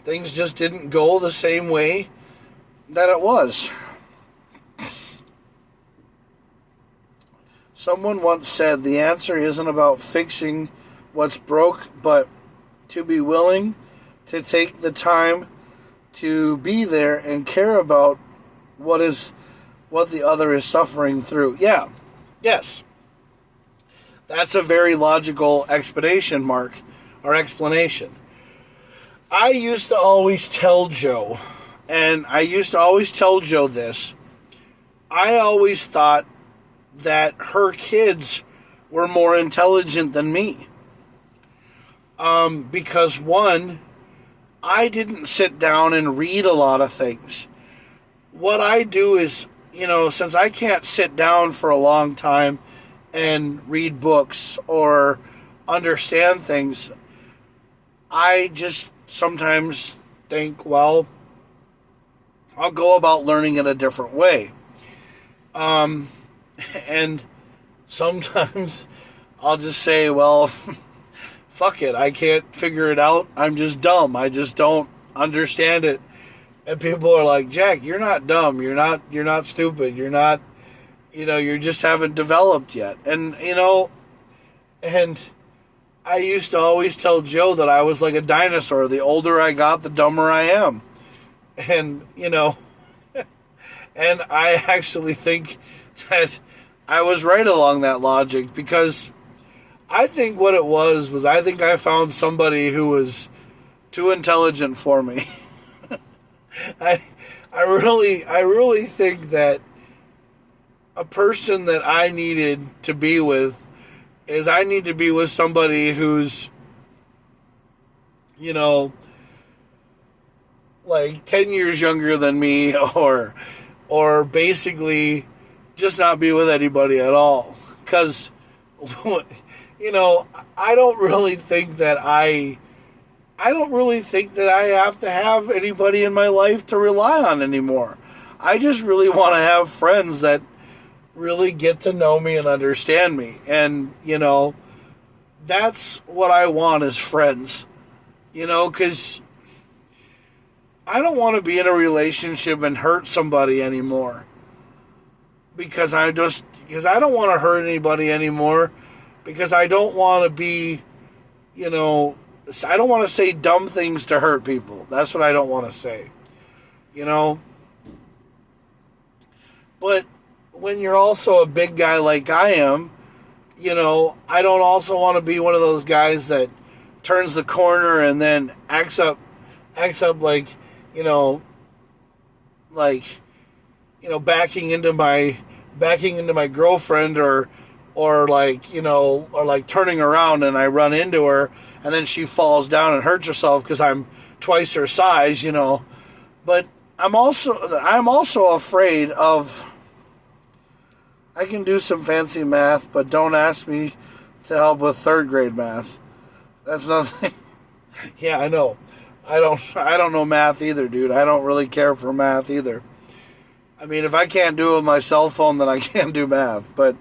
things just didn't go the same way that it was. Someone once said the answer isn't about fixing what's broke, but to be willing to take the time to be there and care about what the other is suffering through. Yeah. Yes. That's a very logical explanation, Mark, or explanation. I used to always tell Jo, and I used to always tell Jo this, I always thought that her kids were more intelligent than me. Because, one, I didn't sit down and read a lot of things. What I do is, since I can't sit down for a long time and read books or understand things, I just sometimes think, well, I'll go about learning in a different way. And sometimes I'll just say, well, fuck it, I can't figure it out. I'm just dumb. I just don't understand it. And people are like, Jack, you're not dumb. You're not stupid. You're not, you just haven't developed yet. And, and I used to always tell Jo that I was like a dinosaur. The older I got, the dumber I am. And, and I actually think that I was right along that logic, because I think what it was I think I found somebody who was too intelligent for me. I really think that a person that I needed to be with is I need to be with somebody who's, like 10 years younger than me, or basically just not be with anybody at all. Because, I don't really think that I have to have anybody in my life to rely on anymore. I just really want to have friends that really get to know me and understand me. And, that's what I want, is friends. Because I don't want to be in a relationship and hurt somebody anymore. Because I don't want to hurt anybody anymore. Because I don't want to be, I don't want to say dumb things to hurt people. That's what I don't want to say. But when you're also a big guy like I am, I don't also want to be one of those guys that turns the corner and then acts up like, backing into my girlfriend, or turning around and I run into her and then she falls down and hurts herself because I'm twice her size, But I'm also afraid of, I can do some fancy math, but don't ask me to help with third grade math. That's nothing. Yeah, I know. I don't know math either, dude. I don't really care for math either. I mean, if I can't do it with my cell phone, then I can't do math. But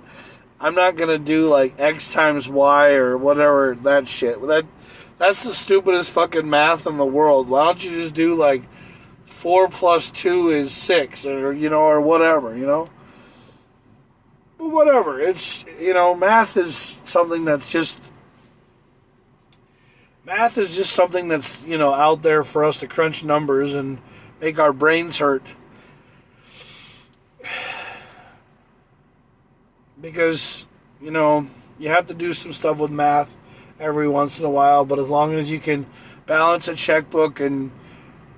I'm not going to do like X times Y or whatever, that shit. That's the stupidest fucking math in the world. Why don't you just do like 4 plus 2 is 6, or, or whatever, Well, whatever. It's, math is something that's just out there for us to crunch numbers and make our brains hurt. Because, you have to do some stuff with math, every once in a while, but as long as you can balance a checkbook and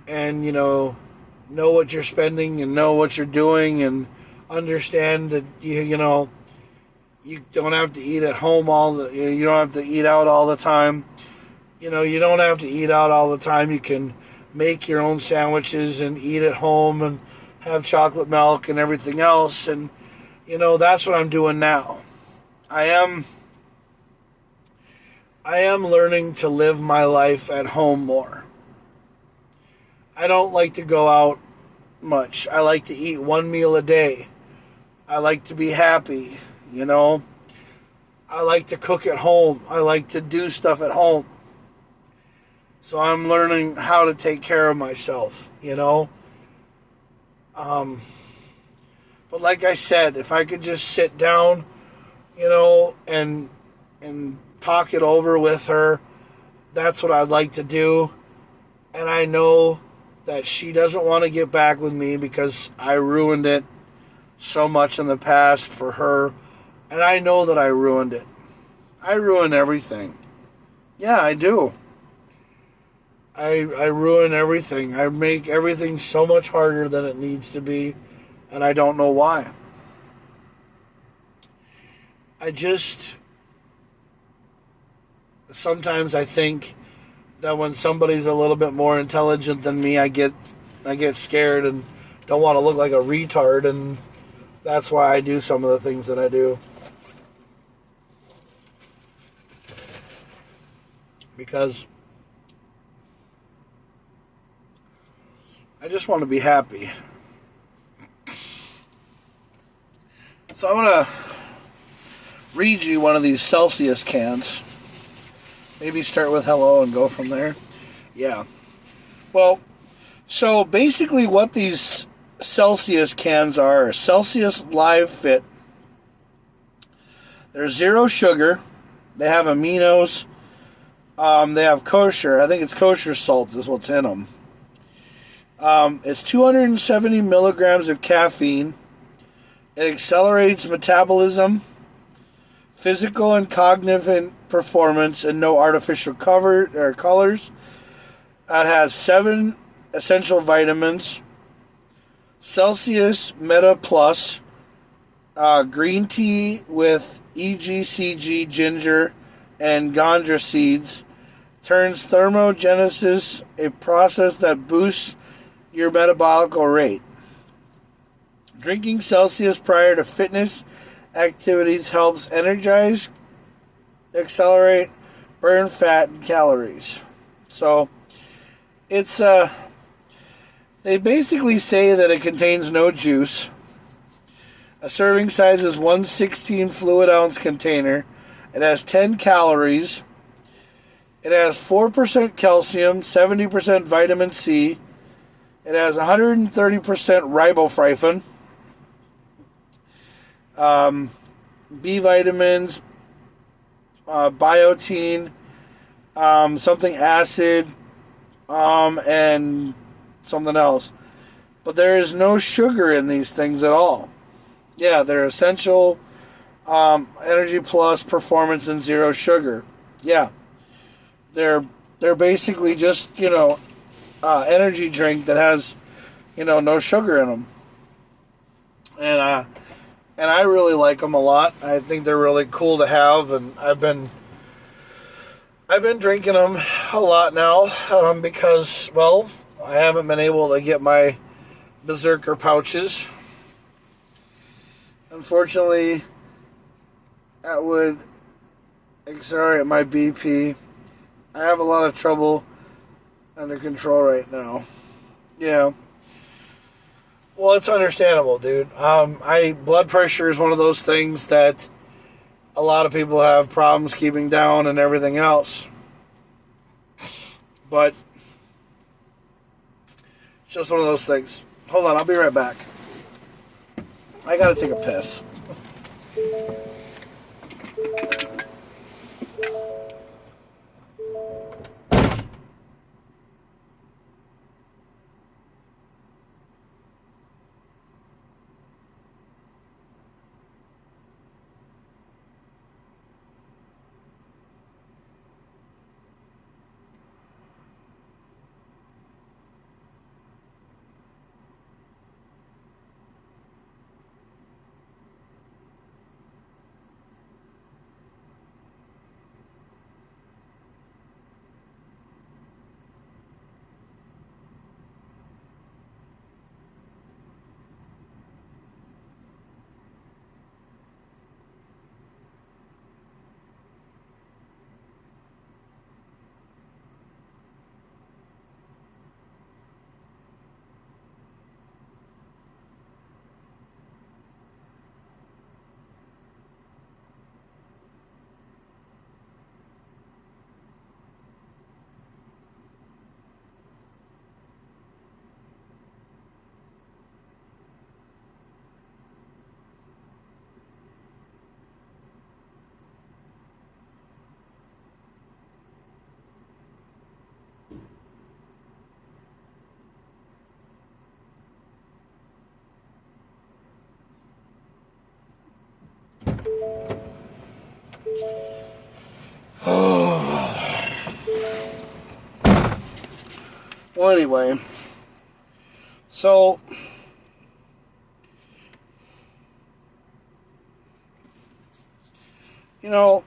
know what you're spending and know what you're doing and understand that you don't have to eat at home you don't have to eat out all the time. You don't have to eat out all the time. You can make your own sandwiches and eat at home and have chocolate milk and everything else. And that's what I'm doing now. I am learning to live my life at home more. I don't like to go out much. I like to eat one meal a day. I like to be happy, I like to cook at home. I like to do stuff at home. So I'm learning how to take care of myself, But like I said, if I could just sit down, and talk it over with her, that's what I'd like to do. And I know that she doesn't want to get back with me because I ruined it so much in the past for her. And I know that I ruined it. I ruin everything. Yeah, I do. I ruin everything. I make everything so much harder than it needs to be. And I don't know why. Sometimes I think that when somebody's a little bit more intelligent than me, I get scared and don't want to look like a retard, and that's why I do some of the things that I do. Because I just want to be happy. So I'm going to read you one of these Celsius cans. Maybe start with hello and go from there. Yeah. Well, so basically what these Celsius cans are Celsius Live Fit. They're 0 sugar. They have aminos. They have kosher. I think it's kosher salt is what's in them. It's 270 milligrams of caffeine. It accelerates metabolism, physical and cognitive performance, and no artificial colors. It has 7 essential vitamins. Celsius Meta Plus, green tea with EGCG, ginger, and ganja seeds, turns thermogenesis, a process that boosts your metabolic rate. Drinking Celsius prior to fitness activities helps energize, accelerate, burn fat and calories. So it's they basically say that it contains no juice. A serving size is 1/16 fluid ounce container. It has 10 calories. It has 4% calcium, 70% vitamin C. It has 130% riboflavin. B vitamins, biotin, something acid, and something else. But there is no sugar in these things at all. Yeah, they're essential, energy plus, performance, and 0 sugar. Yeah, they're basically just energy drink that has no sugar in them. And I really like them a lot. I think they're really cool to have, and I've been drinking them a lot now because, well, I haven't been able to get my Berserker pouches. Unfortunately, that would accelerate my BP. I have a lot of trouble under control right now. Yeah. Well, it's understandable, dude. Blood pressure is one of those things that a lot of people have problems keeping down and everything else. But it's just one of those things. Hold on, I'll be right back. I gotta take a piss. Well, anyway. So, you know,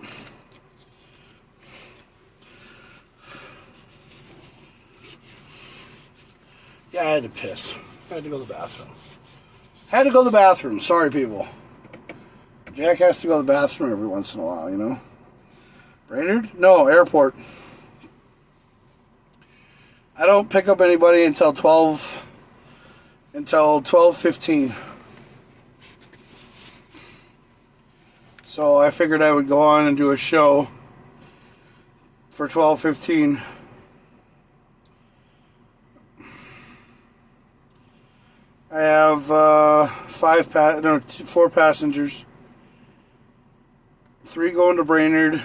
yeah, I had to piss. I had to go to the bathroom. Had to go to the bathroom. Sorry, people. Jack has to go to the bathroom every once in a while, you know. Brainerd? No, airport. I don't pick up anybody until 12:15. So I figured I would go on and do a show for 12:15. I have 4 passengers. 3 going to Brainerd.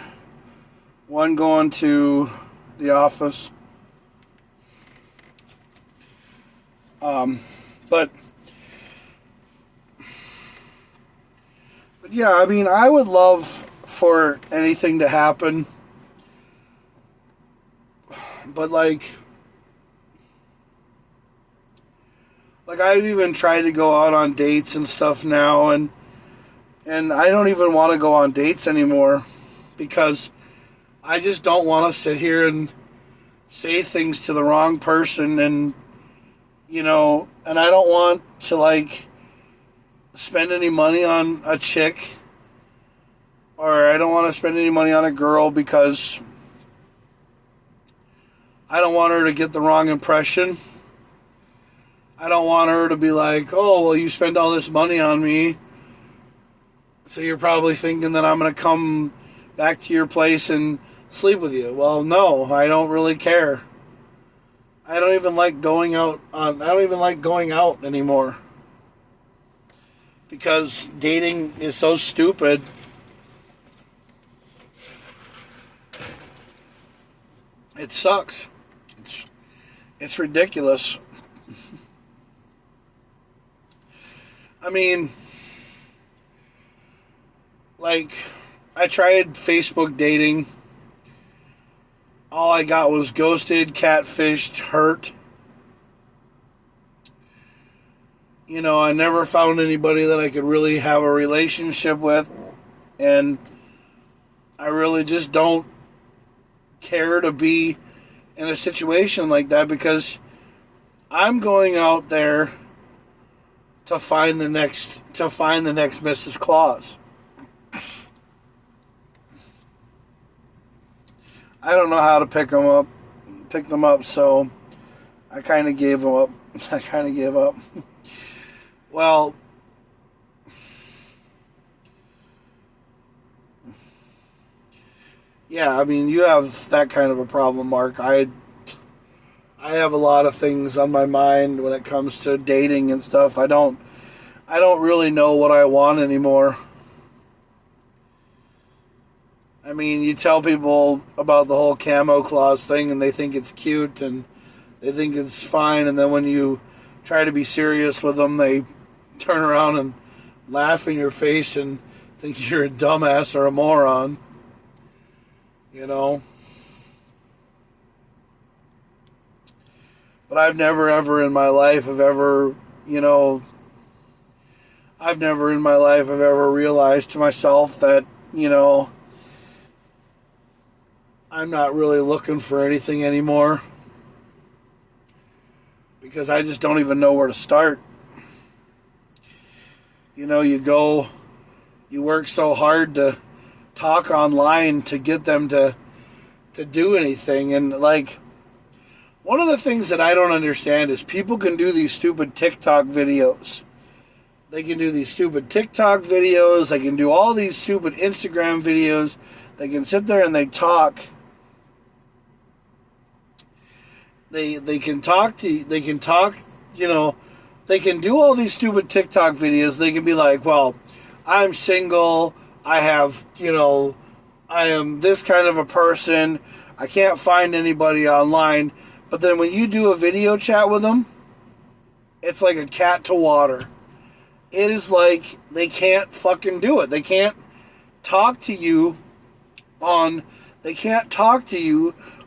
1 going to the office. But yeah, I mean, I would love for anything to happen. But like I've even tried to go out on dates and stuff now, and I don't even want to go on dates anymore because I just don't want to sit here and say things to the wrong person, and you know, and I don't want to like spend any money on a chick, or I don't want to spend any money on a girl because I don't want her to get the wrong impression. I don't want her to be like, oh, well, you spend all this money on me, so you're probably thinking that I'm going to come back to your place and sleep with you. Well, no, I don't really care. I don't even like going out anymore. Because dating is so stupid. It sucks. It's ridiculous. I mean, like, I tried Facebook dating. All I got was ghosted, catfished, hurt. You know, I never found anybody that I could really have a relationship with. And I really just don't care to be in a situation like that because I'm going out there to find the next Mrs. Claus. I don't know how to pick them up, so I kind of gave up. Well, yeah, I mean, you have that kind of a problem, Mark. I have a lot of things on my mind when it comes to dating and stuff. I don't really know what I want anymore. I mean, you tell people about the whole camo clause thing and they think it's cute and they think it's fine, and then when you try to be serious with them, they turn around and laugh in your face and think you're a dumbass or a moron. You know? But I've never ever in my life realized to myself that, you know, I'm not really looking for anything anymore. Because I just don't even know where to start. You know, you work so hard to talk online to get them to do anything. And like, one of the things that I don't understand is people can do these stupid TikTok videos. They can do these stupid TikTok videos. They can do all these stupid Instagram videos. They can sit there and they talk. They can talk, you know, they can do all these stupid TikTok videos. They can be like, well, I'm single. I have, you know, I am this kind of a person. I can't find anybody online. But then when you do a video chat with them, it's like a cat to water. It is like they can't fucking do it. They can't talk to you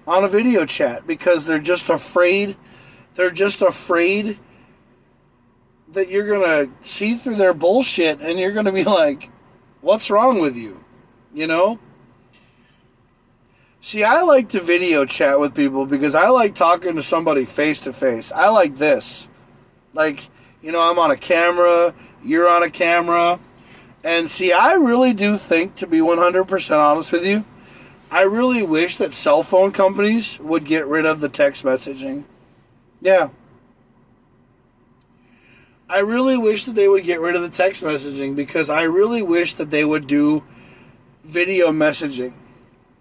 on a video chat because they're just afraid They're just afraid that you're going to see through their bullshit and you're going to be like, what's wrong with you? You know? See, I like to video chat with people because I like talking to somebody face to face. I like this. Like, you know, I'm on a camera, you're on a camera. And see, I really do think, to be 100% honest with you, I really wish that cell phone companies would get rid of the text messaging. Yeah. I really wish that they would get rid of the text messaging because I really wish that they would do video messaging.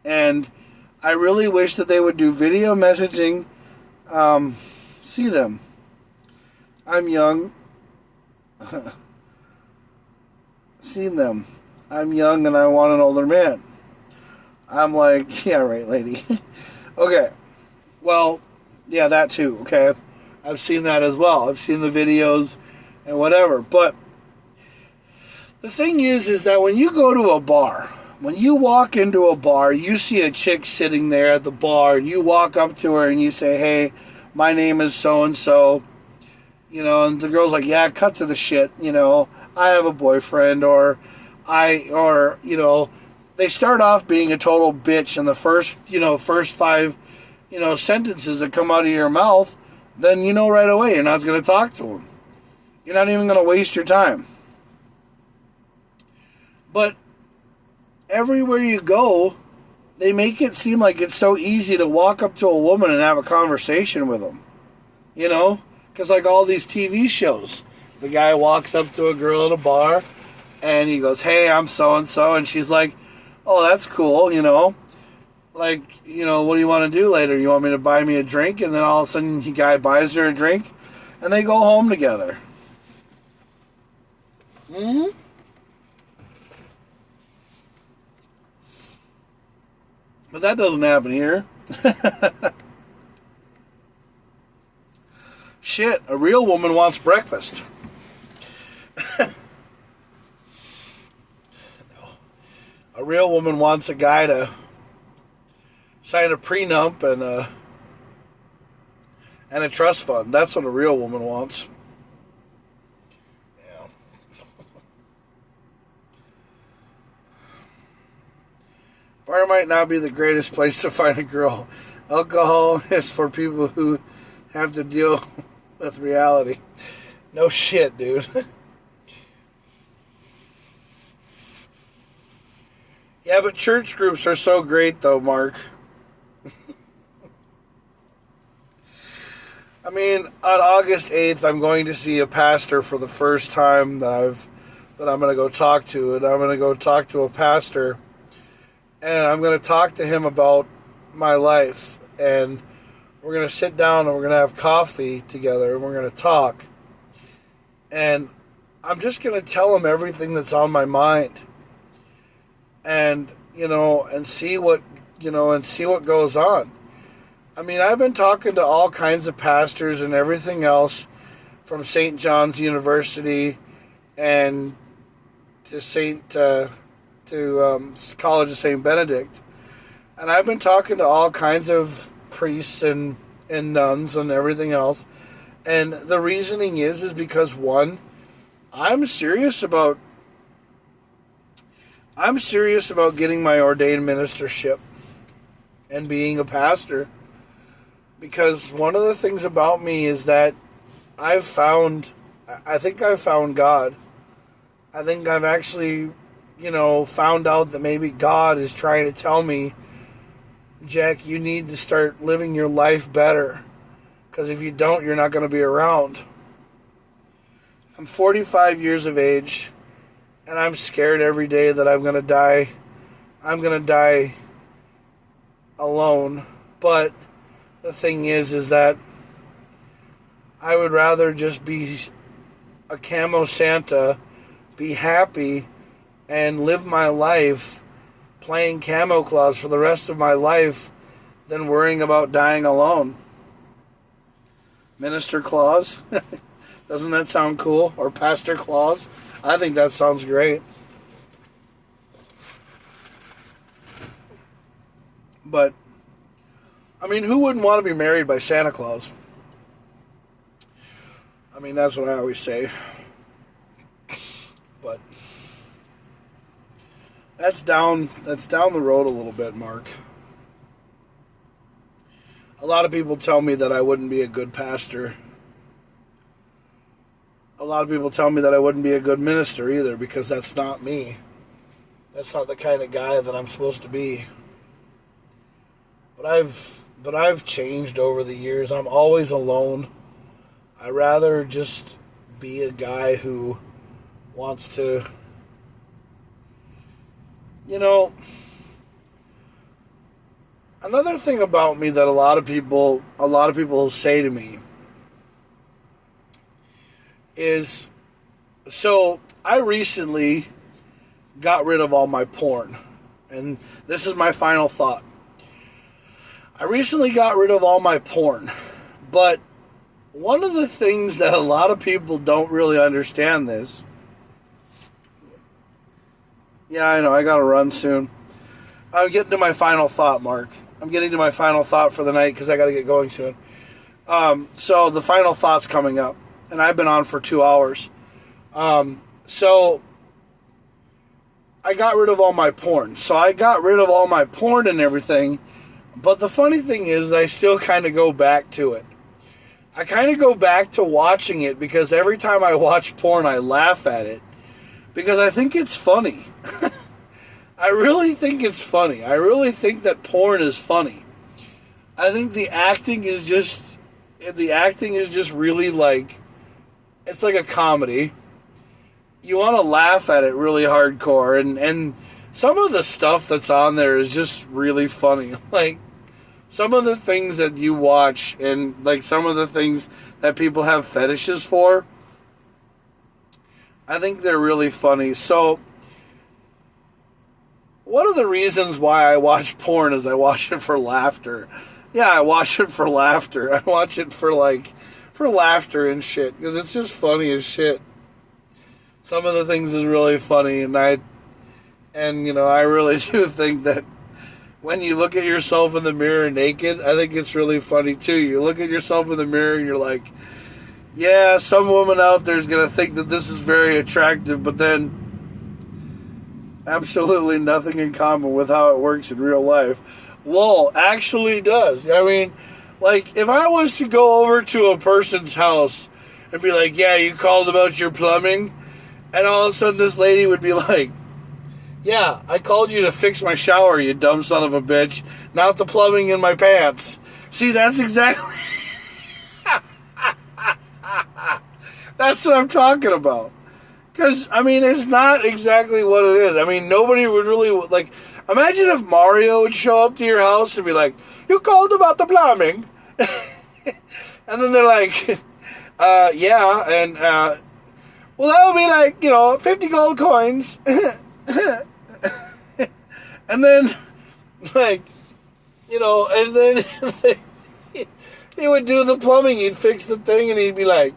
And I really wish that they would do video messaging. See them. I'm young. Seen them. I'm young and I want an older man. I'm like, yeah, right, lady. Okay. Well, yeah, that too, okay? I've seen that as well. I've seen the videos and whatever. But the thing is that when you go to a bar, when you walk into a bar, you see a chick sitting there at the bar, you walk up to her and you say, hey, my name is so-and-so, you know, and the girl's like, yeah, cut to the shit, you know, I have a boyfriend, or, you know, they start off being a total bitch in the first 5, sentences that come out of your mouth, then you know right away you're not going to talk to them. You're not even going to waste your time. But everywhere you go, they make it seem like it's so easy to walk up to a woman and have a conversation with them. You know? Because like all these TV shows, the guy walks up to a girl at a bar and he goes, hey, I'm so-and-so. And she's like, oh, that's cool, you know? Like, you know, what do you want to do later? You want me to buy me a drink? And then all of a sudden the guy buys her a drink and they go home together. Mm-hmm. But that doesn't happen here. Shit, a real woman wants breakfast. A real woman wants a guy to sign a prenup and a trust fund. That's what a real woman wants. Yeah. Bar might not be the greatest place to find a girl. Alcohol is for people who have to deal with reality. No shit, dude. Yeah, but church groups are so great, though, Mark. I mean, on August 8th, I'm going to see a pastor for the first time that I'm going to go talk to. And I'm going to go talk to a pastor. And I'm going to talk to him about my life. And we're going to sit down and we're going to have coffee together. And we're going to talk. And I'm just going to tell him everything that's on my mind. And, you know, and see what goes on. I mean, I've been talking to all kinds of pastors and everything else from St. John's University and to College of St. Benedict. And I've been talking to all kinds of priests and nuns and everything else. And the reasoning is because, one, I'm serious about getting my ordained ministership and being a pastor. Because one of the things about me is that I think I've found God. I think I've actually, found out that maybe God is trying to tell me, Jack, you need to start living your life better. Because if you don't, you're not going to be around. I'm 45 years of age. And I'm scared every day that I'm going to die. I'm going to die alone. But the thing is that I would rather just be a camo Santa, be happy, and live my life playing Camo Claus for the rest of my life than worrying about dying alone. Minister Claus? Doesn't that sound cool? Or Pastor Claus? I think that sounds great. But, I mean, who wouldn't want to be married by Santa Claus? mean, that's what I always say. But that's down the road a little bit, Mark. A lot of people tell me that I wouldn't be a good pastor. A lot of people tell me that I wouldn't be a good minister either, because that's not me. That's not the kind of guy that I'm supposed to be. But I've changed over the years. I'm always alone. I'd rather just be a guy who wants to, another thing about me that a lot of people say to me is, so I recently got rid of all my porn. And this is my final thought. I recently got rid of all my porn. But one of the things that a lot of people don't really understand this. Yeah, I know, I gotta run soon. I'm getting to my final thought, Mark. I'm getting to my final thought for the night because I gotta get going soon. So the final thought's coming up. And I've been on for 2 hours. So I got rid of all my porn. So I got rid of all my porn and everything. But the funny thing is, I still kind of go back to it. I kind of go back to watching it because every time I watch porn, I laugh at it. Because I think it's funny. I really think it's funny. I really think that porn is funny. I think the acting is just really like, it's like a comedy. You want to laugh at it really hardcore. And some of the stuff that's on there is just really funny. Like, some of the things that you watch and, like, some of the things that people have fetishes for, I think they're really funny. So, one of the reasons why I watch porn is I watch it for laughter. Yeah, I watch it for laughter. I watch it for laughter and shit, because it's just funny as shit. Some of the things is really funny, and I really do think that when you look at yourself in the mirror naked, I think it's really funny too. You look at yourself in the mirror and you're like, yeah, some woman out there is going to think that this is very attractive, but then absolutely nothing in common with how it works in real life. Lol, actually does. I mean, like, if I was to go over to a person's house and be like, yeah, you called about your plumbing, and all of a sudden this lady would be like, yeah, I called you to fix my shower, you dumb son of a bitch, not the plumbing in my pants. See, that's exactly... That's what I'm talking about. Because, I mean, it's not exactly what it is. I mean, nobody would really, like... Imagine if Mario would show up to your house and be like, you called about the plumbing. And then they're like, yeah, and, well, that would be like, 50 gold coins. And then, like, and then he would do the plumbing. He'd fix the thing, and he'd be like,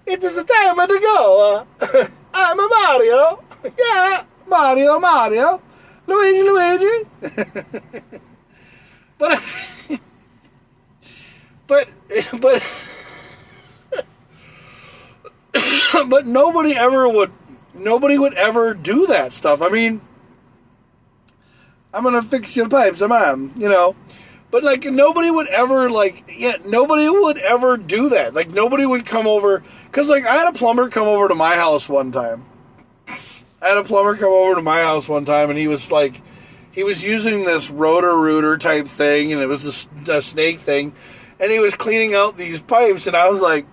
it is a time to go. I'm a Mario. Yeah, Mario. Luigi. But but nobody would ever do that stuff. I mean, I'm gonna fix your pipes, but like nobody would ever nobody would ever do that. Like, nobody would come over, because like I had a plumber come over to my house one time. And he was using this Roto-Rooter type thing, and it was a snake thing, and he was cleaning out these pipes, and I was like,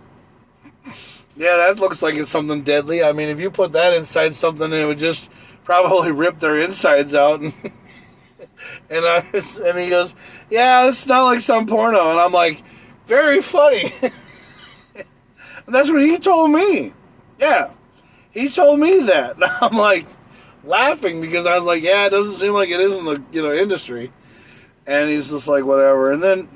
yeah, that looks like it's something deadly. I mean, if you put that inside something, it would just probably rip their insides out. And he goes, yeah, it's not like some porno. And I'm like, very funny. And that's what he told me. Yeah. He told me that. And I'm like laughing because I was like, yeah, it doesn't seem like it is in the industry. And he's just like, whatever. And then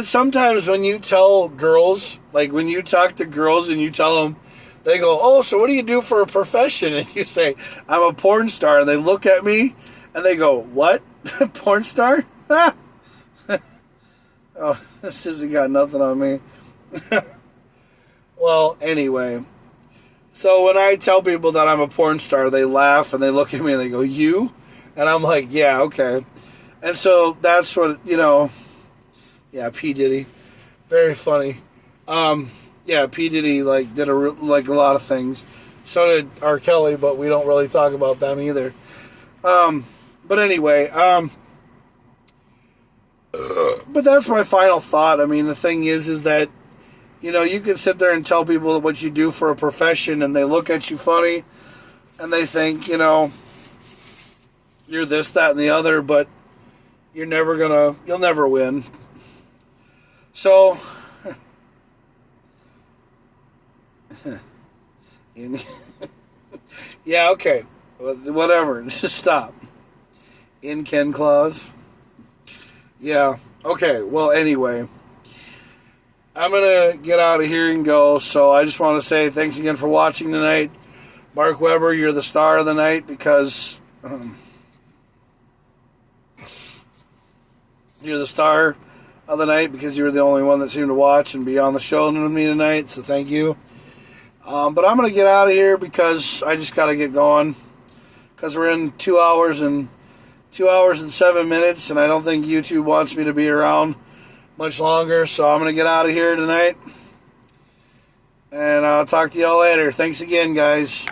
sometimes when you tell girls, like when you talk to girls and you tell them, they go, oh, so what do you do for a profession? And you say, I'm a porn star. And they look at me and they go, what? Porn star? Oh, this hasn't got nothing on me. Well, anyway. So when I tell people that I'm a porn star, they laugh and they look at me and they go, "You?" And I'm like, "Yeah, okay." And so that's what, yeah, P. Diddy. Very funny. Yeah, P. Diddy, like, did a lot of things. So did R. Kelly, but we don't really talk about them either. But anyway, but that's my final thought. I mean, the thing is that, you can sit there and tell people what you do for a profession and they look at you funny and they think, you're this, that, and the other, but you'll never win. So, yeah, okay. Whatever. Just stop. In Ken Claus. Yeah. Okay. Well, anyway, I'm going to get out of here and go. So I just want to say thanks again for watching tonight. Mark Weber, you're the star of the night because you're the star of the night because you were the only one that seemed to watch and be on the show with me tonight. So thank you. But I'm going to get out of here because I just got to get going because we're in 2 hours and 7 minutes, and I don't think YouTube wants me to be around much longer, so I'm going to get out of here tonight, and I'll talk to y'all later. Thanks again, guys.